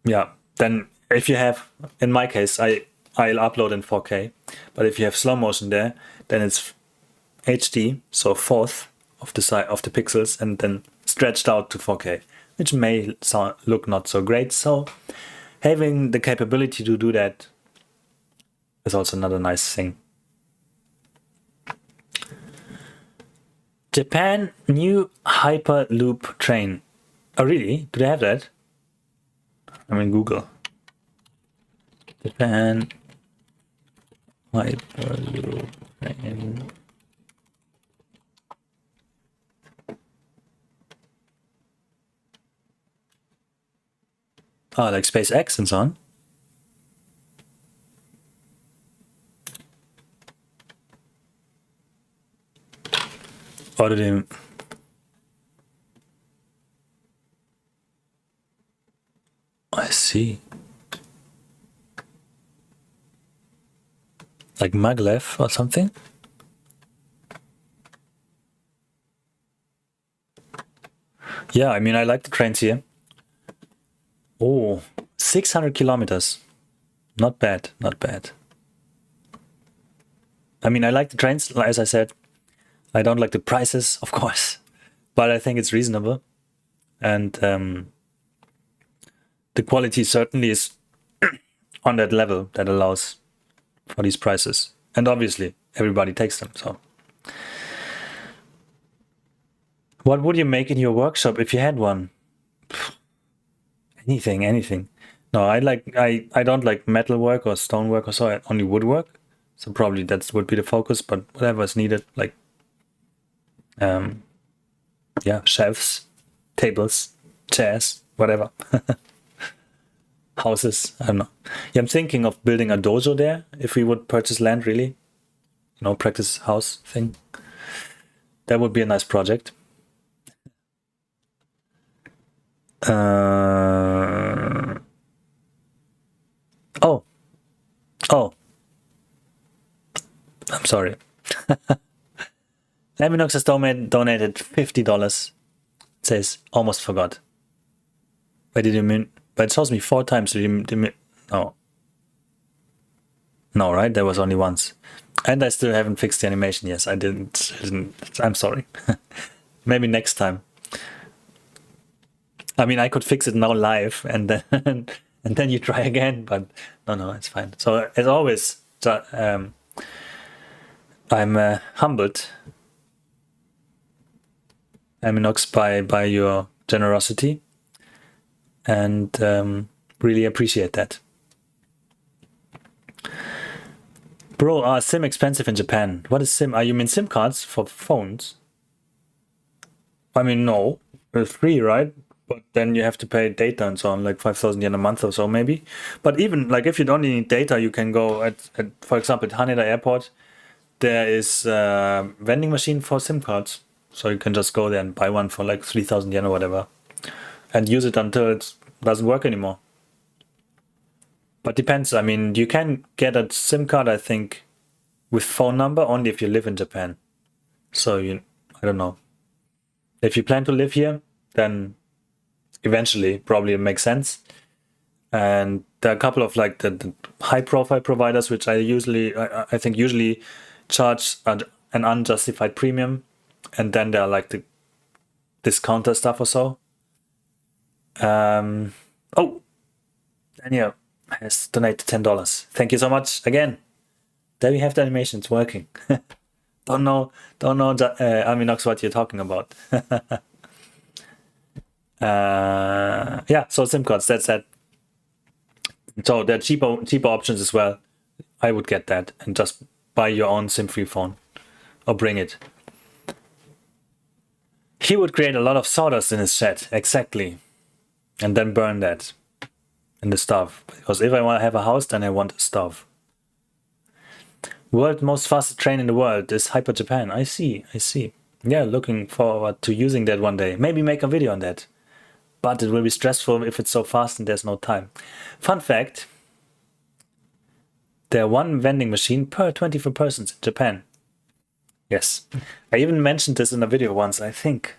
yeah, then if you have, in my case, I'll upload in 4K. But if you have slow motion there, then it's HD, so fourth of the size of the pixels, and then stretched out to 4K, which may look not so great. So having the capability to do that is also another nice thing. Japan new Hyperloop train. Oh really? Do they have that? I'm in Google. Japan Hyperloop train. Oh, like SpaceX and so on. Or do they... I see. Like maglev or something? Yeah, I mean, I like the trains here. Oh, 600 kilometers. Not bad, not bad. I mean, I like the trains, as I said. I don't like the prices, of course, but I think it's reasonable. And the quality certainly is on that level that allows for these prices. And obviously, everybody takes them, so. What would you make in your workshop if you had one? Anything. No, I don't like metal work or stone work or so, only woodwork. So probably that would be the focus, but whatever is needed, like, yeah, shelves, tables, chairs, whatever. Houses, I don't know. Yeah, I'm thinking of building a dojo there if we would purchase land, really. You know, practice house thing. That would be a nice project. Oh, I'm sorry. Leminox has donated $50. It says, almost forgot. Wait, did you mean? But it shows me 4 times. Did you mean? No. No, right? There was only once. And I still haven't fixed the animation. Yes, I didn't. I'm sorry. Maybe next time. I mean, I could fix it now live and then and then you try again, but no, it's fine. So as always, I'm humbled, Aminox, by your generosity, and really appreciate that. Bro, are SIM expensive in Japan? What is SIM? Are you mean SIM cards for phones? I mean, no, it's free, right? But then you have to pay data and so on, like 5,000 yen a month or so, maybe. But even like if you don't need data, you can go at for example, at Haneda Airport. There is a vending machine for SIM cards, so you can just go there and buy one for like 3,000 yen or whatever, and use it until it doesn't work anymore. But depends. I mean, you can get a SIM card, I think, with phone number only if you live in Japan. So I don't know. If you plan to live here, then eventually probably it makes sense. And there are a couple of like the high profile providers which I think usually charge an unjustified premium, and then there are like the discounter stuff or so. Oh, Daniel has donated $10. Thank you so much again. There we have the animation. It's working. don't know, Aminox, what you're talking about. Yeah, so SIM cards. That's that. So there are cheaper options as well. I would get that and just buy your own SIM-free phone or bring it. He would create a lot of sawdust in his chat, exactly, and then burn that in the stove. Because if I want to have a house, then I want a stove. World most fastest train in the world is Hyper Japan. I see. Yeah, looking forward to using that one day. Maybe make a video on that. But it will be stressful if it's so fast and there's no time. Fun fact, there are one vending machine per 24 persons in Japan. Yes. I even mentioned this in a video once, I think.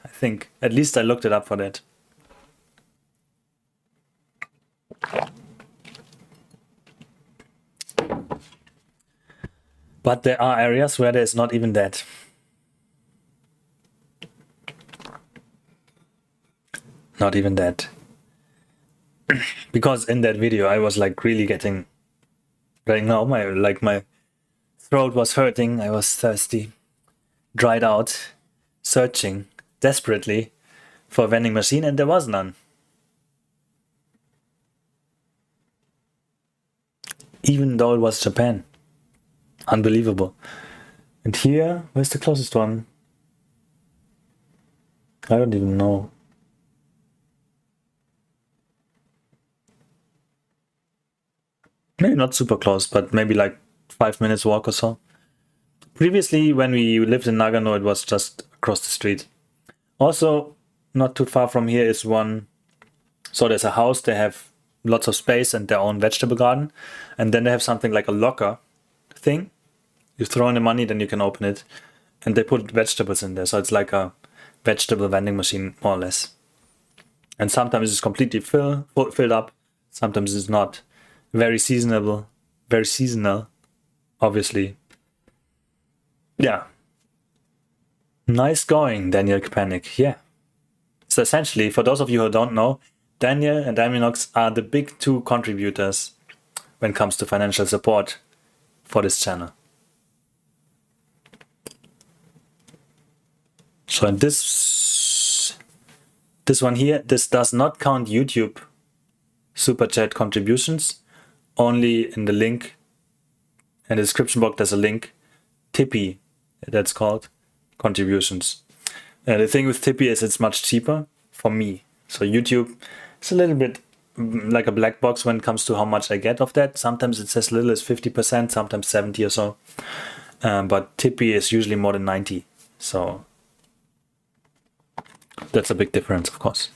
At least I looked it up for that. But there are areas where there's not even that. Not even that. Because in that video I was like really getting right now, my throat was hurting, I was thirsty, dried out, searching desperately for a vending machine, and there was none. Even though it was Japan. Unbelievable. And here, where's the closest one? I don't even know. Maybe not super close, but maybe like 5 minutes walk or so. Previously, when we lived in Nagano, it was just across the street. Also, not too far from here is one. So there's a house, they have lots of space and their own vegetable garden. And then they have something like a locker thing. You throw in the money, then you can open it. And they put vegetables in there. So it's like a vegetable vending machine, more or less. And sometimes it's completely filled up. Sometimes it's not. Very seasonal, obviously. Yeah. Nice going, Daniel Kapanik. Yeah. So essentially, for those of you who don't know, Daniel and Aminox are the big two contributors when it comes to financial support for this channel. So in this one here, this does not count YouTube super chat contributions. Only in the link, in the description box there's a link, Tippy, that's called, contributions. The thing with Tippy is it's much cheaper for me. So YouTube is a little bit like a black box when it comes to how much I get of that. Sometimes it's as little as 50%, sometimes 70 or so. But Tippy is usually more than 90. So that's a big difference, of course.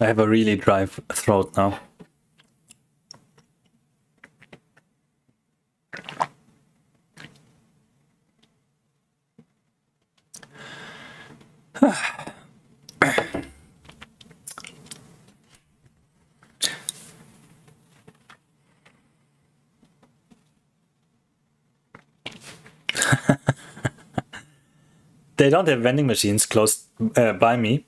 I have a really dry throat now. They don't have vending machines close by me.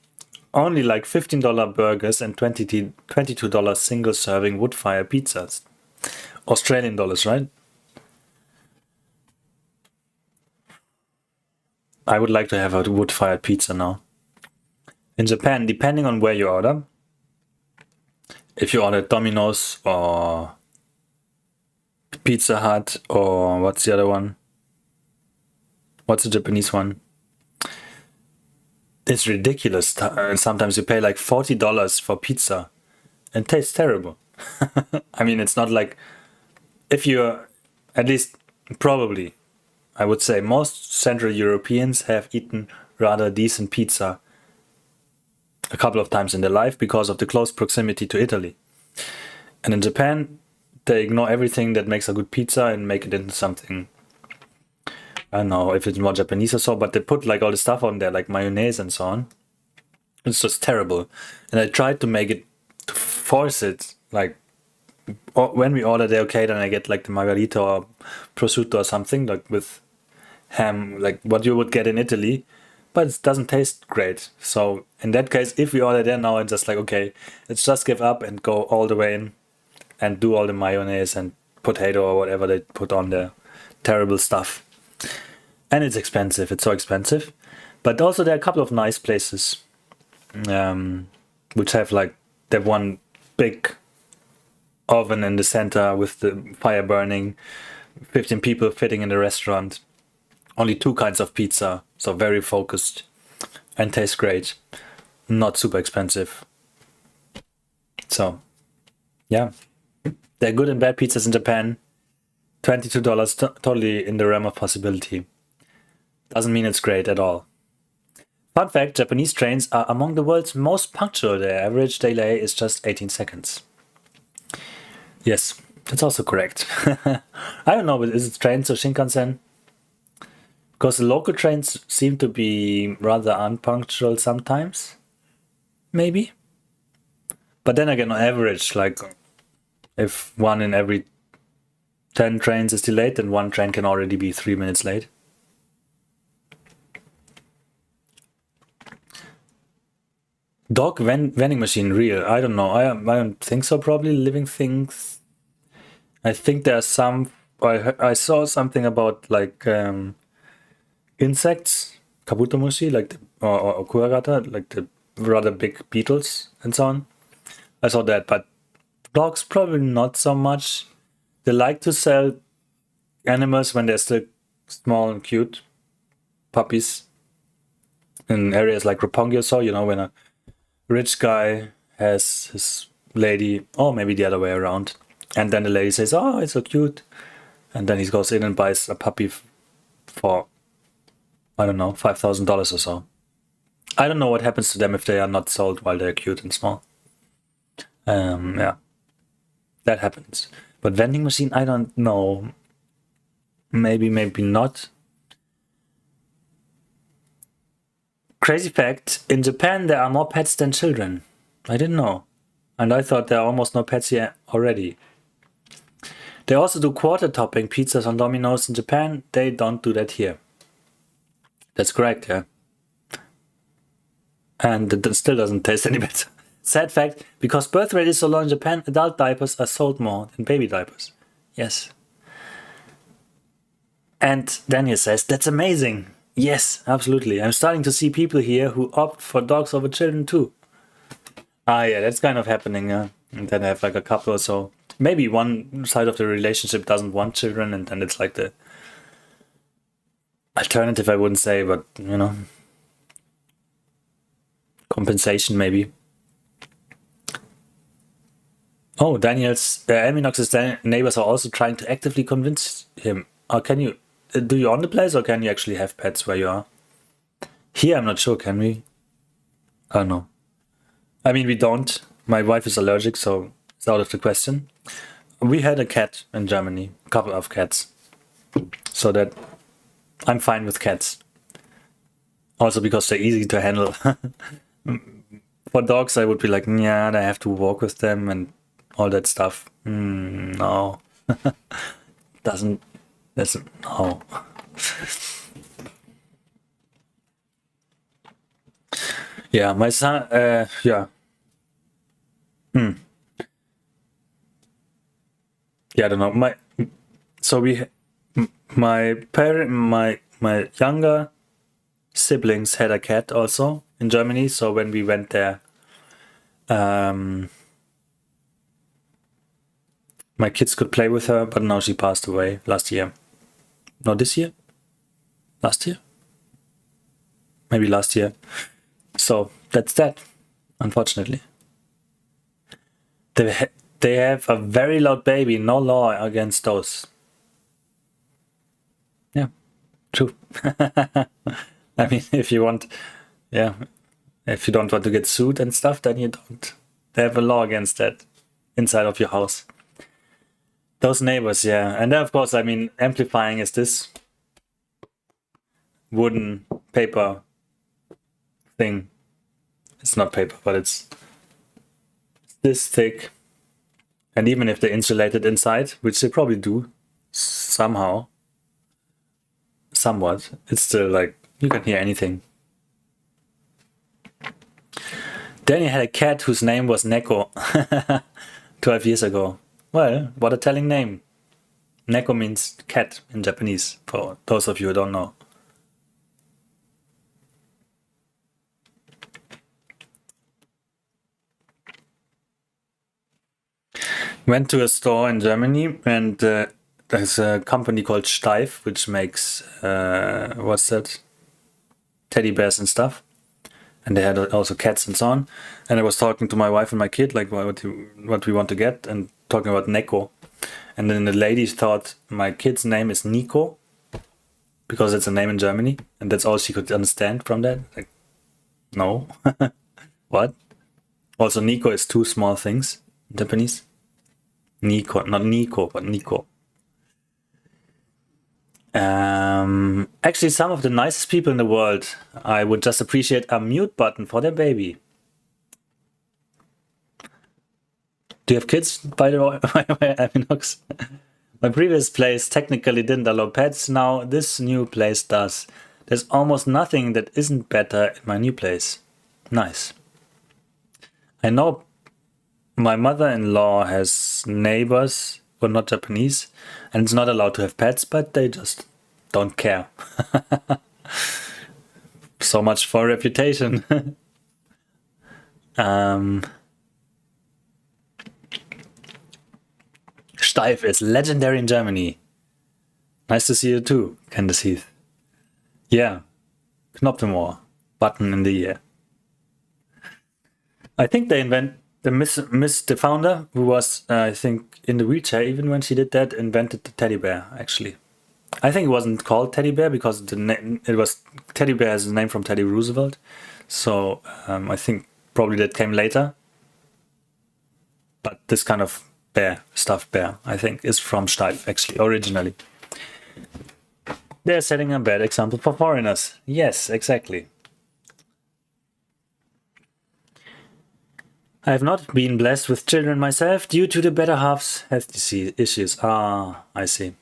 Only like $15 burgers and $22 single serving wood fire pizzas. Australian dollars, right? I would like to have a wood fired pizza now. In Japan, depending on where you order, if you order Domino's or Pizza Hut or what's the other one? What's the Japanese one? It's ridiculous. Sometimes you pay like $40 for pizza and it tastes terrible. I mean, it's not like if you're at least probably, I would say most Central Europeans have eaten rather decent pizza a couple of times in their life because of the close proximity to Italy. And in Japan, they ignore everything that makes a good pizza and make it into something, I don't know if it's more Japanese or so, but they put like all the stuff on there, like mayonnaise and so on. It's just terrible. And I tried to make it, to force it, like when we order there, okay, then I get like the margarita or prosciutto or something, like with ham, like what you would get in Italy, but it doesn't taste great. So in that case, if we order there now, it's just like, okay, let's just give up and go all the way in and do all the mayonnaise and potato or whatever they put on there. Terrible stuff. And it's expensive. It's so expensive. But also there are a couple of nice places which have like that one big oven in the center with the fire burning, 15 people fitting in the restaurant. Only 2 kinds of pizza, so very focused and tastes great. Not super expensive. So, yeah. They're good and bad pizzas in Japan. $22, totally in the realm of possibility. Doesn't mean it's great at all. Fun fact, Japanese trains are among the world's most punctual. Their average delay is just 18 seconds. Yes, that's also correct. I don't know, but is it trains or Shinkansen? Because the local trains seem to be rather unpunctual sometimes. Maybe. But then again, on average, like if 1 in every 10 trains is delayed, then 1 train can already be 3 minutes late. Dog vending machine, real? I don't know. I don't think so. Probably living things. I think there are some. I saw something about like insects, kabutomushi, like or kuarata, like the rather big beetles and so on. I saw that, but dogs probably not so much. They like to sell animals when they're still small and cute, puppies, in areas like Roppongi or so. You know, when a rich guy has his lady, or maybe the other way around, and then the lady says, "Oh, it's so cute," and then he goes in and buys a puppy for, I don't know, $5,000 or so. I don't know what happens to them if they are not sold while they're cute and small. Yeah, that happens. But vending machine, I don't know. Maybe not. Crazy fact, in Japan there are more pets than children. I didn't know. And I thought there are almost no pets here already. They also do quarter topping pizzas on Domino's in Japan. They don't do that here. That's correct, yeah. And it still doesn't taste any better. Sad fact, because birth rate is so low in Japan, adult diapers are sold more than baby diapers. Yes. And Daniel says, that's amazing. Yes, absolutely. I'm starting to see people here who opt for dogs over children too. Ah, yeah, that's kind of happening, yeah. And then I have like a couple or so. Maybe one side of the relationship doesn't want children, and then it's like the alternative, I wouldn't say, but you know, compensation maybe. Oh, Daniel's Elminox's neighbors are also trying to actively convince him. Can you do you own the place, or can you actually have pets where you are? Here, I'm not sure. Can we? I don't know. I mean, we don't. My wife is allergic, so it's out of the question. We had a cat in Germany, a couple of cats, so that I'm fine with cats. Also because they're easy to handle. For dogs, I would be like, yeah, I have to walk with them and all that stuff. No, doesn't. No. Yeah, my son. Yeah. Yeah, I don't know. My younger siblings had a cat also in Germany. So when we went there, My kids could play with her, but now she passed away last year. No, this year? Last year? Maybe last year. So that's that, unfortunately. They have a very loud baby. No law against those. Yeah, true. I mean, if you want, yeah, if you don't want to get sued and stuff, then you don't. They have a law against that inside of your house. Those neighbors, yeah. And then, of course, I mean, amplifying is this wooden paper thing. It's not paper, but it's this thick. And even if they insulate it inside, which they probably do somehow, somewhat, it's still like, you can hear anything. Danny had a cat whose name was Neko 12 years ago. Well, what a telling name. Neko means cat in Japanese, for those of you who don't know. Went to a store in Germany, and there's a company called Steif, which makes, what's that? Teddy bears and stuff. And they had also cats and so on. And I was talking to my wife and my kid, like what we want to get, and talking about Neko. And then the lady thought my kid's name is Nico, because it's a name in Germany, and that's all she could understand from that. Like, no. What? Also, Nico is two small things in Japanese. Nico, not Nico, but Nico. Actually, some of the nicest people in the world, I would just appreciate a mute button for their baby. Do you have kids, by the way, Aminox? My previous place technically didn't allow pets. Now this new place does. There's almost nothing that isn't better in my new place. Nice. I know my mother-in-law has neighbors who are not Japanese, and it's not allowed to have pets, but they just don't care. So much for reputation. Steif is legendary in Germany. Nice to see you too, Candace Heath. Yeah, Knopfenmoor, button in the ear. I think they the founder, who was, I think, in the wheelchair, even when she did that, invented the teddy bear, actually. I think it wasn't called teddy bear because it was teddy bear as a name from Teddy Roosevelt. So I think probably that came later. But this kind of bear, stuffed bear, I think, is from Steif, actually, originally. They're setting a bad example for foreigners. Yes, exactly. I have not been blessed with children myself due to the better half's health disease issues. Ah, I see.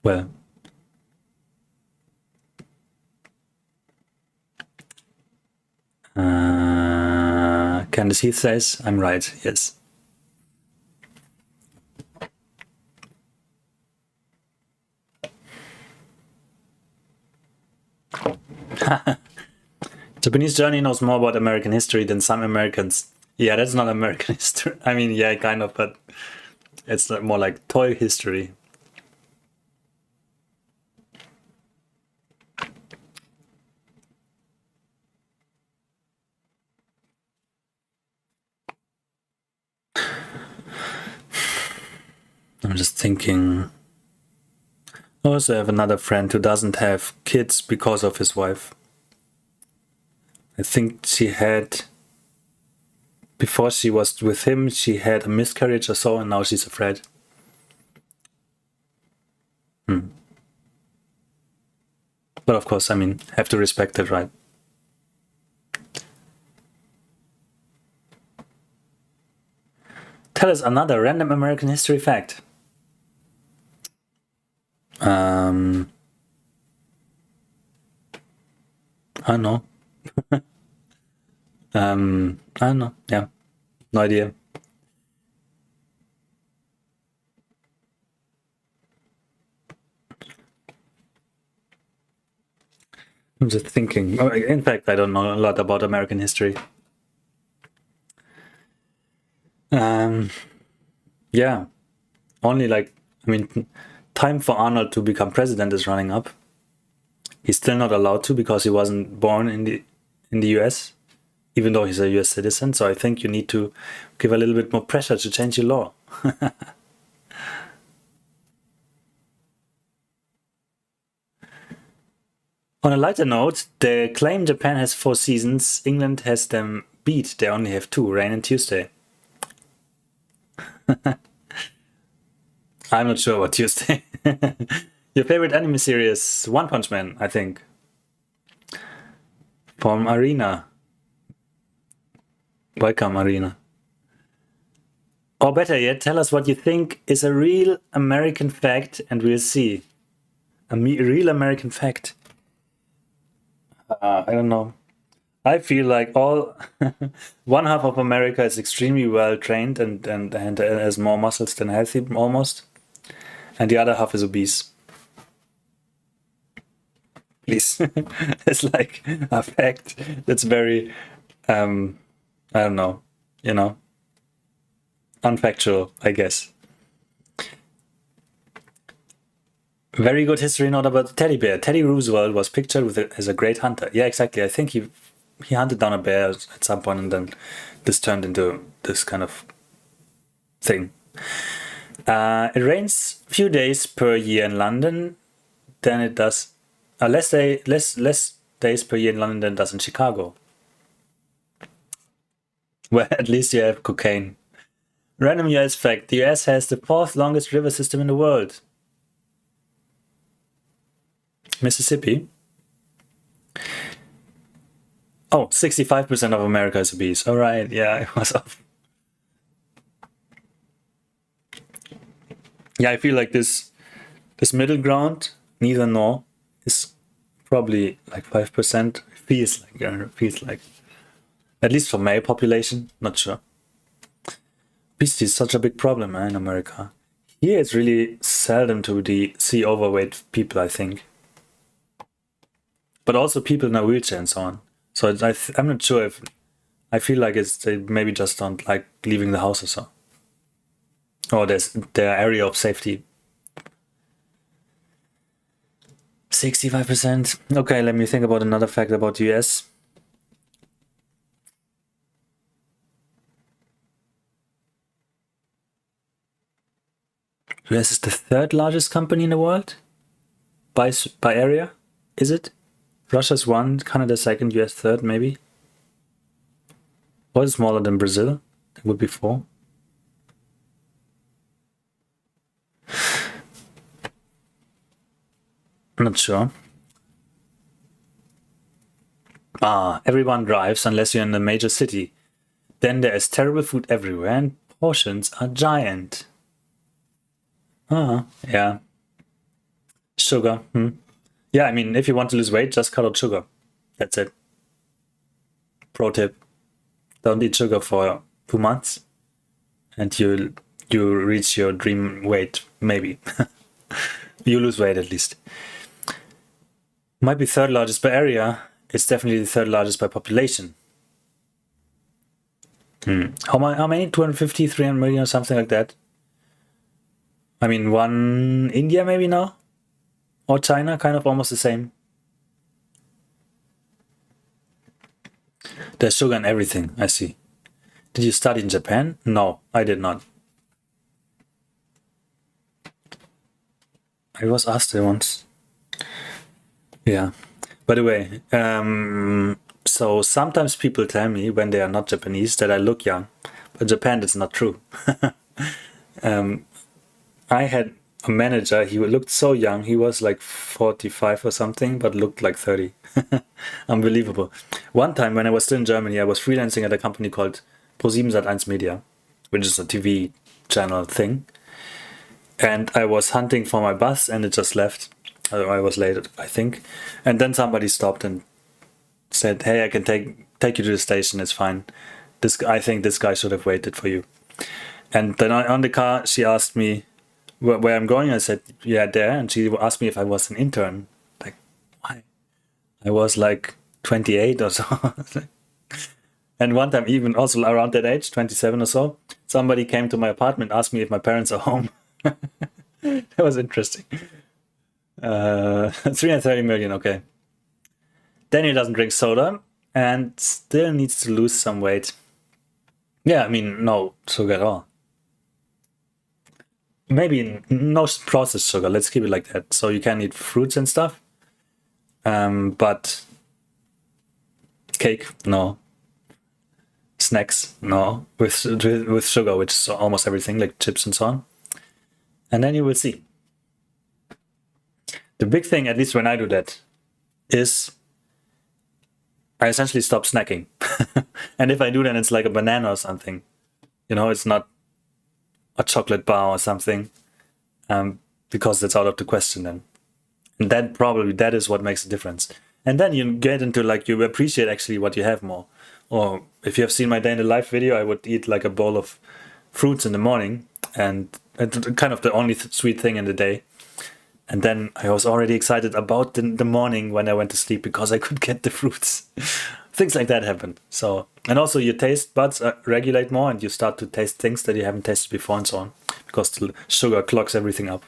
Well. Candace Heath says, I'm right, yes. Japanese Journey knows more about American history than some Americans. Yeah, that's not American history. I mean, yeah, kind of, but it's more like toy history. I'm just thinking. I also have another friend who doesn't have kids because of his wife. I think she had, before she was with him, she had a miscarriage or so, and now she's afraid. But of course, I mean, have to respect it, right? Tell us another random American history fact. I don't know. I don't know. Yeah, no idea. I'm just thinking. In fact, I don't know a lot about American history. Yeah, only like, I mean, time for Arnold to become president is running up. He's still not allowed to because he wasn't born in the US, even though he's a US citizen. So I think you need to give a little bit more pressure to change your law. On a lighter note, they claim Japan has 4 seasons. England has them beat. They only have 2, rain and Tuesday. I'm not sure about Tuesday. Your favorite anime series? One Punch Man, I think. From Arena. Welcome, Arena. Or better yet, tell us what you think is a real American fact and we'll see. A real American fact. I don't know. I feel like all one half of America is extremely well trained and has more muscles than healthy almost, and the other half is obese. Please, it's like a fact that's very, I don't know, unfactual, I guess. Very good history note about the teddy bear. Teddy Roosevelt was pictured with as a great hunter. Yeah, exactly. I think he hunted down a bear at some point, and then this turned into this kind of thing. It rains a few days per year in London than it does. Less days per year in London than it does in Chicago. Well, at least you have cocaine. Random US fact: the US has the 4th longest river system in the world. Mississippi. Oh, 65% of America is obese. All right, yeah, it was off. Yeah, I feel like this middle ground, neither nor, is probably like 5%. Feels like, at least for male population, not sure. Obesity is such a big problem in America. Here it's really seldom to see overweight people, I think. But also people in a wheelchair and so on. So I'm not sure if, I feel like they maybe just don't like leaving the house or so. Or there's their area of safety. 65%. Okay, let me think about another fact about the US. US is the 3rd largest company in the world by area. Is it? Russia's 1, Canada 2nd, US 3rd, maybe. Or smaller than Brazil? It would be 4. I'm not sure. Everyone drives unless you're in a major city. Then there is terrible food everywhere and portions are giant. Yeah. Sugar. Yeah, I mean, if you want to lose weight, just cut out sugar. That's it. Pro tip. Don't eat sugar for 2 months and you reach your dream weight, maybe. You lose weight at least. Might be 3rd largest by area. It's definitely the 3rd largest by population. How many? 250, 300 million or something like that? I mean, one India maybe now? Or China, kind of almost the same. There's sugar in everything, I see. Did you study in Japan? No, I did not. I was asked there once. Yeah. By the way, so sometimes people tell me when they are not Japanese that I look young, but in Japan that's not true. I had a manager, he looked so young, he was like 45 or something, but looked like 30. Unbelievable. One time when I was still in Germany, I was freelancing at a company called Pro7 Media, which is a TV channel thing. And I was hunting for my bus and it just left. I was late, I think. And then somebody stopped and said, hey, I can take you to the station, it's fine. I think this guy should have waited for you. And then on the car, she asked me where I'm going. I said, yeah, there. And she asked me if I was an intern. Like, why? I was like 28 or so. And one time, even also around that age, 27 or so, somebody came to my apartment, asked me if my parents are home. That was interesting. 330 million, okay. Daniel doesn't drink soda and still needs to lose some weight. Yeah, I mean, no sugar at all. Maybe no processed sugar, let's keep it like that. So you can eat fruits and stuff. But cake, no. Snacks, no. With sugar, which is almost everything, like chips and so on. And then you will see. The big thing, at least when I do that, is I essentially stop snacking. And if I do, then it's like a banana or something. You know, it's not a chocolate bar or something, because that's out of the question then. And that is what makes a difference. And then you get into like, you appreciate actually what you have more. Or if you have seen my day in the life video, I would eat like a bowl of fruits in the morning, and it's kind of the only sweet thing in the day. And then I was already excited about the morning when I went to sleep because I could get the fruits. Things like that happen. So, and also your taste buds regulate more, and you start to taste things that you haven't tasted before and so on, because the sugar clogs everything up.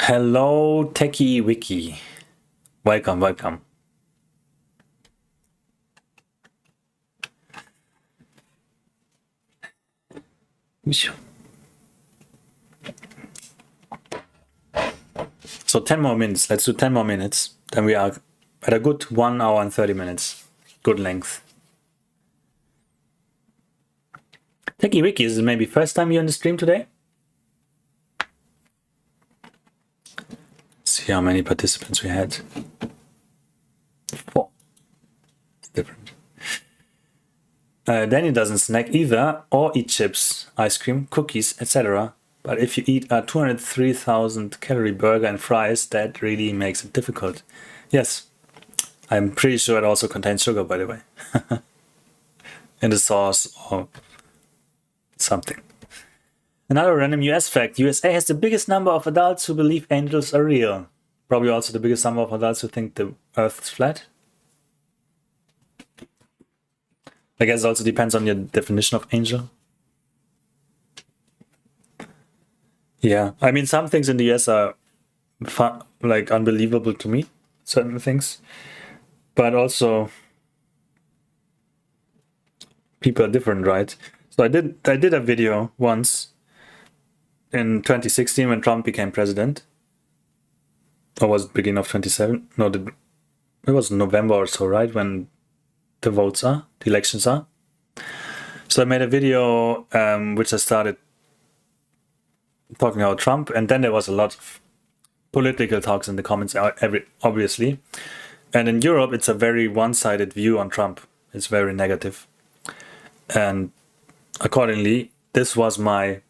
Hello, Techie Wiki. Welcome, welcome. So 10 more minutes. Let's do 10 more minutes. Then we are at a good 1 hour and 30 minutes. Good length. Techie Wiki, is it maybe first time you're in the stream today? Let's see how many participants we had. 4. It's different. Danny doesn't snack either, or eat chips, ice cream, cookies, etc. But if you eat a 203,000 calorie burger and fries, that really makes it difficult. Yes, I'm pretty sure it also contains sugar, by the way, in the sauce or something. Another random US fact: USA has the biggest number of adults who believe angels are real. Probably also the biggest number of adults who think the Earth is flat. I guess it also depends on your definition of angel. Yeah, I mean, some things in the US are like unbelievable to me, certain things, but also people are different, right? So I did a video once in 2016 when Trump became president, or was it beginning of 27? No, it was November or so, right? When the elections are. So I made a video which I started talking about Trump, and then there was a lot of political talks in the comments, obviously. And in Europe, it's a very one-sided view on Trump. It's very negative. And accordingly, this was my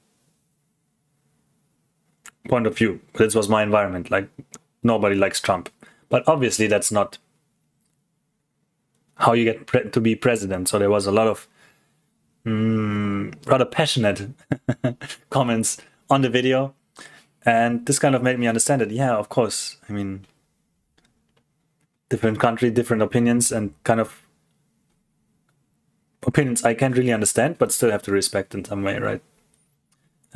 point of view. This was my environment. Like, nobody likes Trump. But obviously, that's not how you get to be president. So there was a lot of rather passionate comments on the video. And this kind of made me understand that, yeah, of course, I mean, different country, different opinions, and kind of opinions I can't really understand, but still have to respect in some way, right?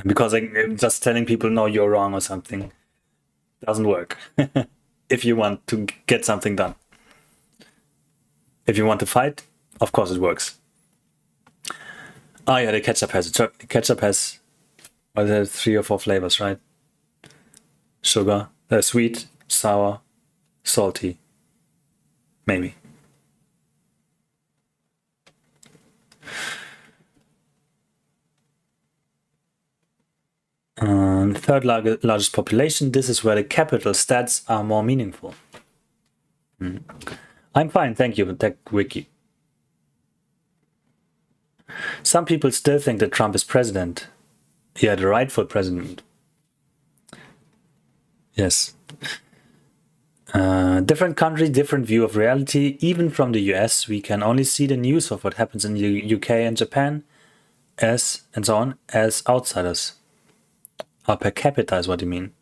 Because I'm just telling people, no, you're wrong or something doesn't work if you want to get something done. If you want to fight, of course it works. Oh yeah, the ketchup has it. Ketchup has, well, there's 3 or 4 flavors, right? Sugar, sweet, sour, salty, maybe. Third largest population. This is where the capital stats are more meaningful. I'm fine, thank you, Tech Wiki. Some people still think that Trump is president. Yeah, the rightful president. Yes. Different country, different view of reality. Even from the US, we can only see the news of what happens in the UK and Japan as, and so on, as outsiders. Per capita is what you mean.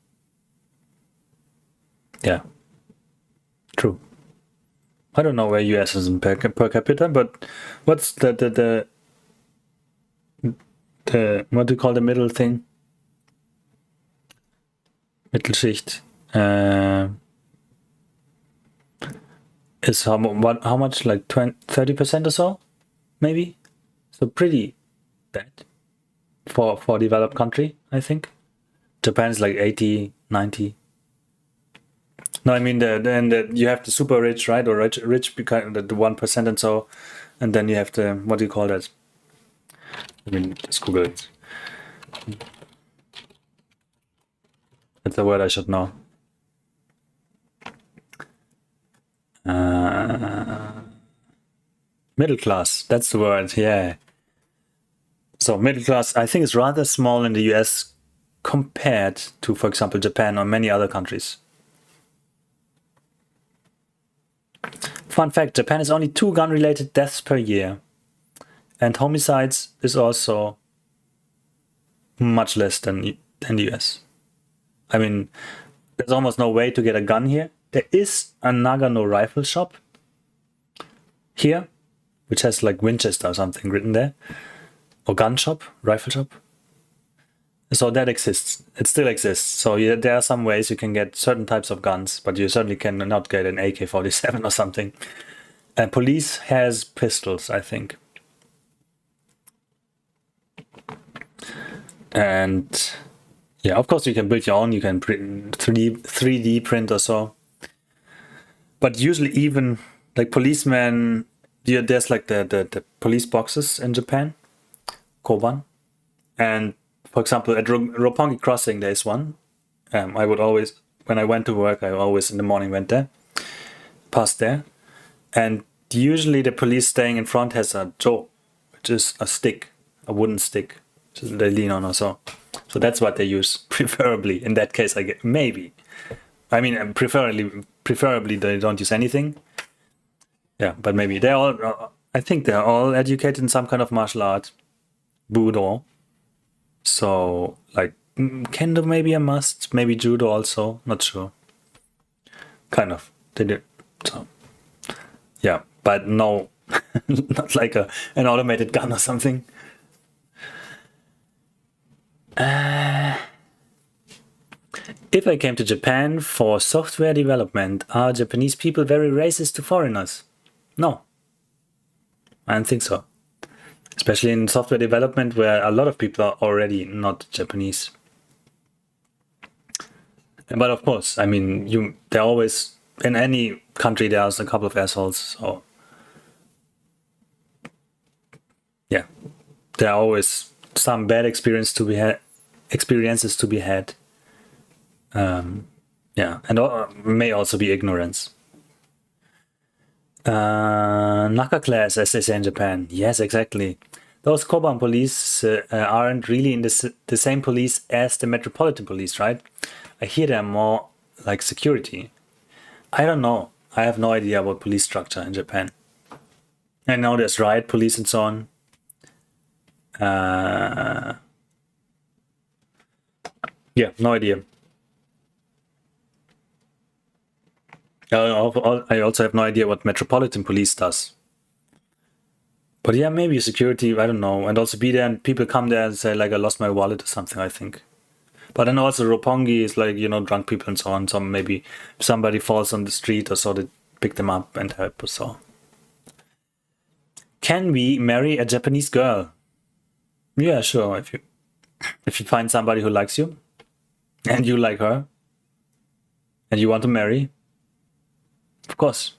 Yeah. True. I don't know where US is in per capita, but what's the what do you call the middle thing? Mittelschicht. Is how much, like 30% or so, maybe? So pretty bad for developed country, I think. Japan is like 80, 90. No, I mean you have the super rich, right? Or rich because the 1% and so, and then you have the, what do you call that? I mean, just Google it. That's a word I should know. Middle class, that's the word, yeah. So middle class, I think, is rather small in the US compared to, for example, Japan or many other countries. Fun fact, Japan has only 2 gun-related deaths per year. And homicides is also much less than the US. I mean, there's almost no way to get a gun here. There is a Nagano rifle shop here, which has like Winchester or something written there. Or gun shop, rifle shop. So that exists. It still exists. So there are some ways you can get certain types of guns, but you certainly cannot get an AK-47 or something. And police has pistols, I think. And yeah, of course you can build your own. You can print 3D print or so. But usually, even like policemen, there's like the police boxes in Japan, Koban. And for example, at Roppongi Crossing, there's one. I would always, when I went to work, I always in the morning went there, past there. And usually the police staying in front has a jo, which is a stick, a wooden stick, which they lean on or so. So that's what they use, preferably. In that case, I get maybe. I mean, preferably they don't use anything. Yeah, but maybe they're all. I think they're all educated in some kind of martial art, Budo. So like Kendo maybe a must, maybe Judo also. Not sure. Kind of they did. So yeah, but no, not like an automated gun or something. If I came to Japan for software development, are Japanese people very racist to foreigners? No, I don't think so. Especially in software development, where a lot of people are already not Japanese. But of course, I mean, they're always, in any country, there's a couple of assholes. So yeah, there are always some bad experiences to be had. Yeah, and may also be ignorance. Naka class, as they say in Japan. Yes, exactly. Those Koban police aren't really in the same police as the Metropolitan Police, right? I hear they're more like security. I don't know. I have no idea about police structure in Japan. I know there's riot police and so on. Yeah, no idea. I also have no idea what Metropolitan Police does. But yeah, maybe security, I don't know. And also be there and people come there and say like, I lost my wallet or something, I think. But then also Roppongi is like, drunk people and so on. So maybe if somebody falls on the street or so, they pick them up and help or so. Can we marry a Japanese girl? Yeah, sure. If you find somebody who likes you and you like her and you want to marry, of course.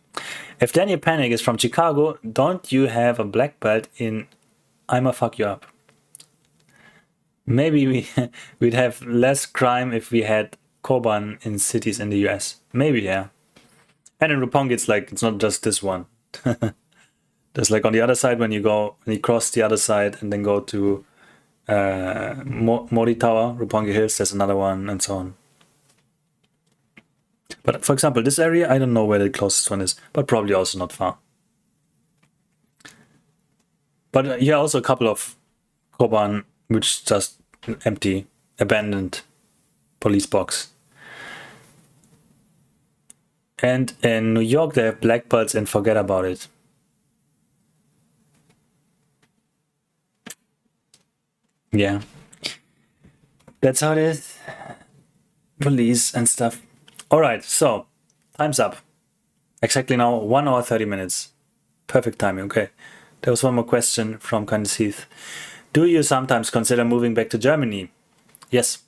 If Daniel Panic is from Chicago, don't you have a black belt in I'ma fuck you up? Maybe we'd have less crime if we had Koban in cities in the US. Maybe, yeah. And in Roppongi, it's not just this one. There's like on the other side when you cross the other side and then go to Mori Tower, Roppongi Hills, there's another one and so on. But for example, this area, I don't know where the closest one is, but probably also not far. But here also a couple of Koban, which just empty, abandoned police box. And in New York, they have black belts and forget about it. Yeah. That's how it is. Police and stuff. All right, so time's up. Exactly now, 1 hour 30 minutes. Perfect timing. Okay. There was one more question from Candice Heath. Do you sometimes consider moving back to Germany? Yes.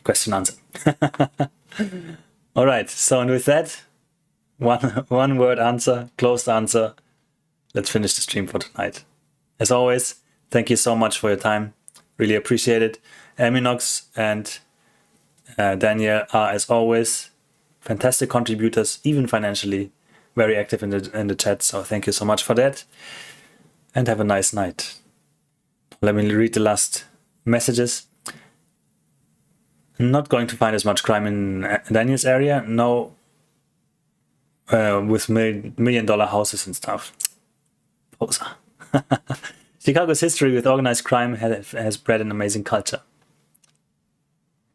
Question answered. All right. So, and with that, one word answer, closed answer. Let's finish the stream for tonight. As always, thank you so much for your time. Really appreciate it. Aminox and Daniel are, as always, fantastic contributors, even financially, very active in the chat. So thank you so much for that. And have a nice night. Let me read the last messages. Not going to find as much crime in Daniel's area. No, with $1 million houses and stuff. Poser. Chicago's history with organized crime has bred an amazing culture.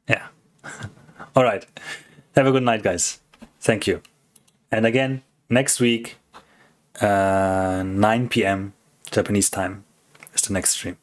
Yeah. All right. Have a good night, guys. Thank you. And again, next week, 9 p.m. Japanese time is the next stream.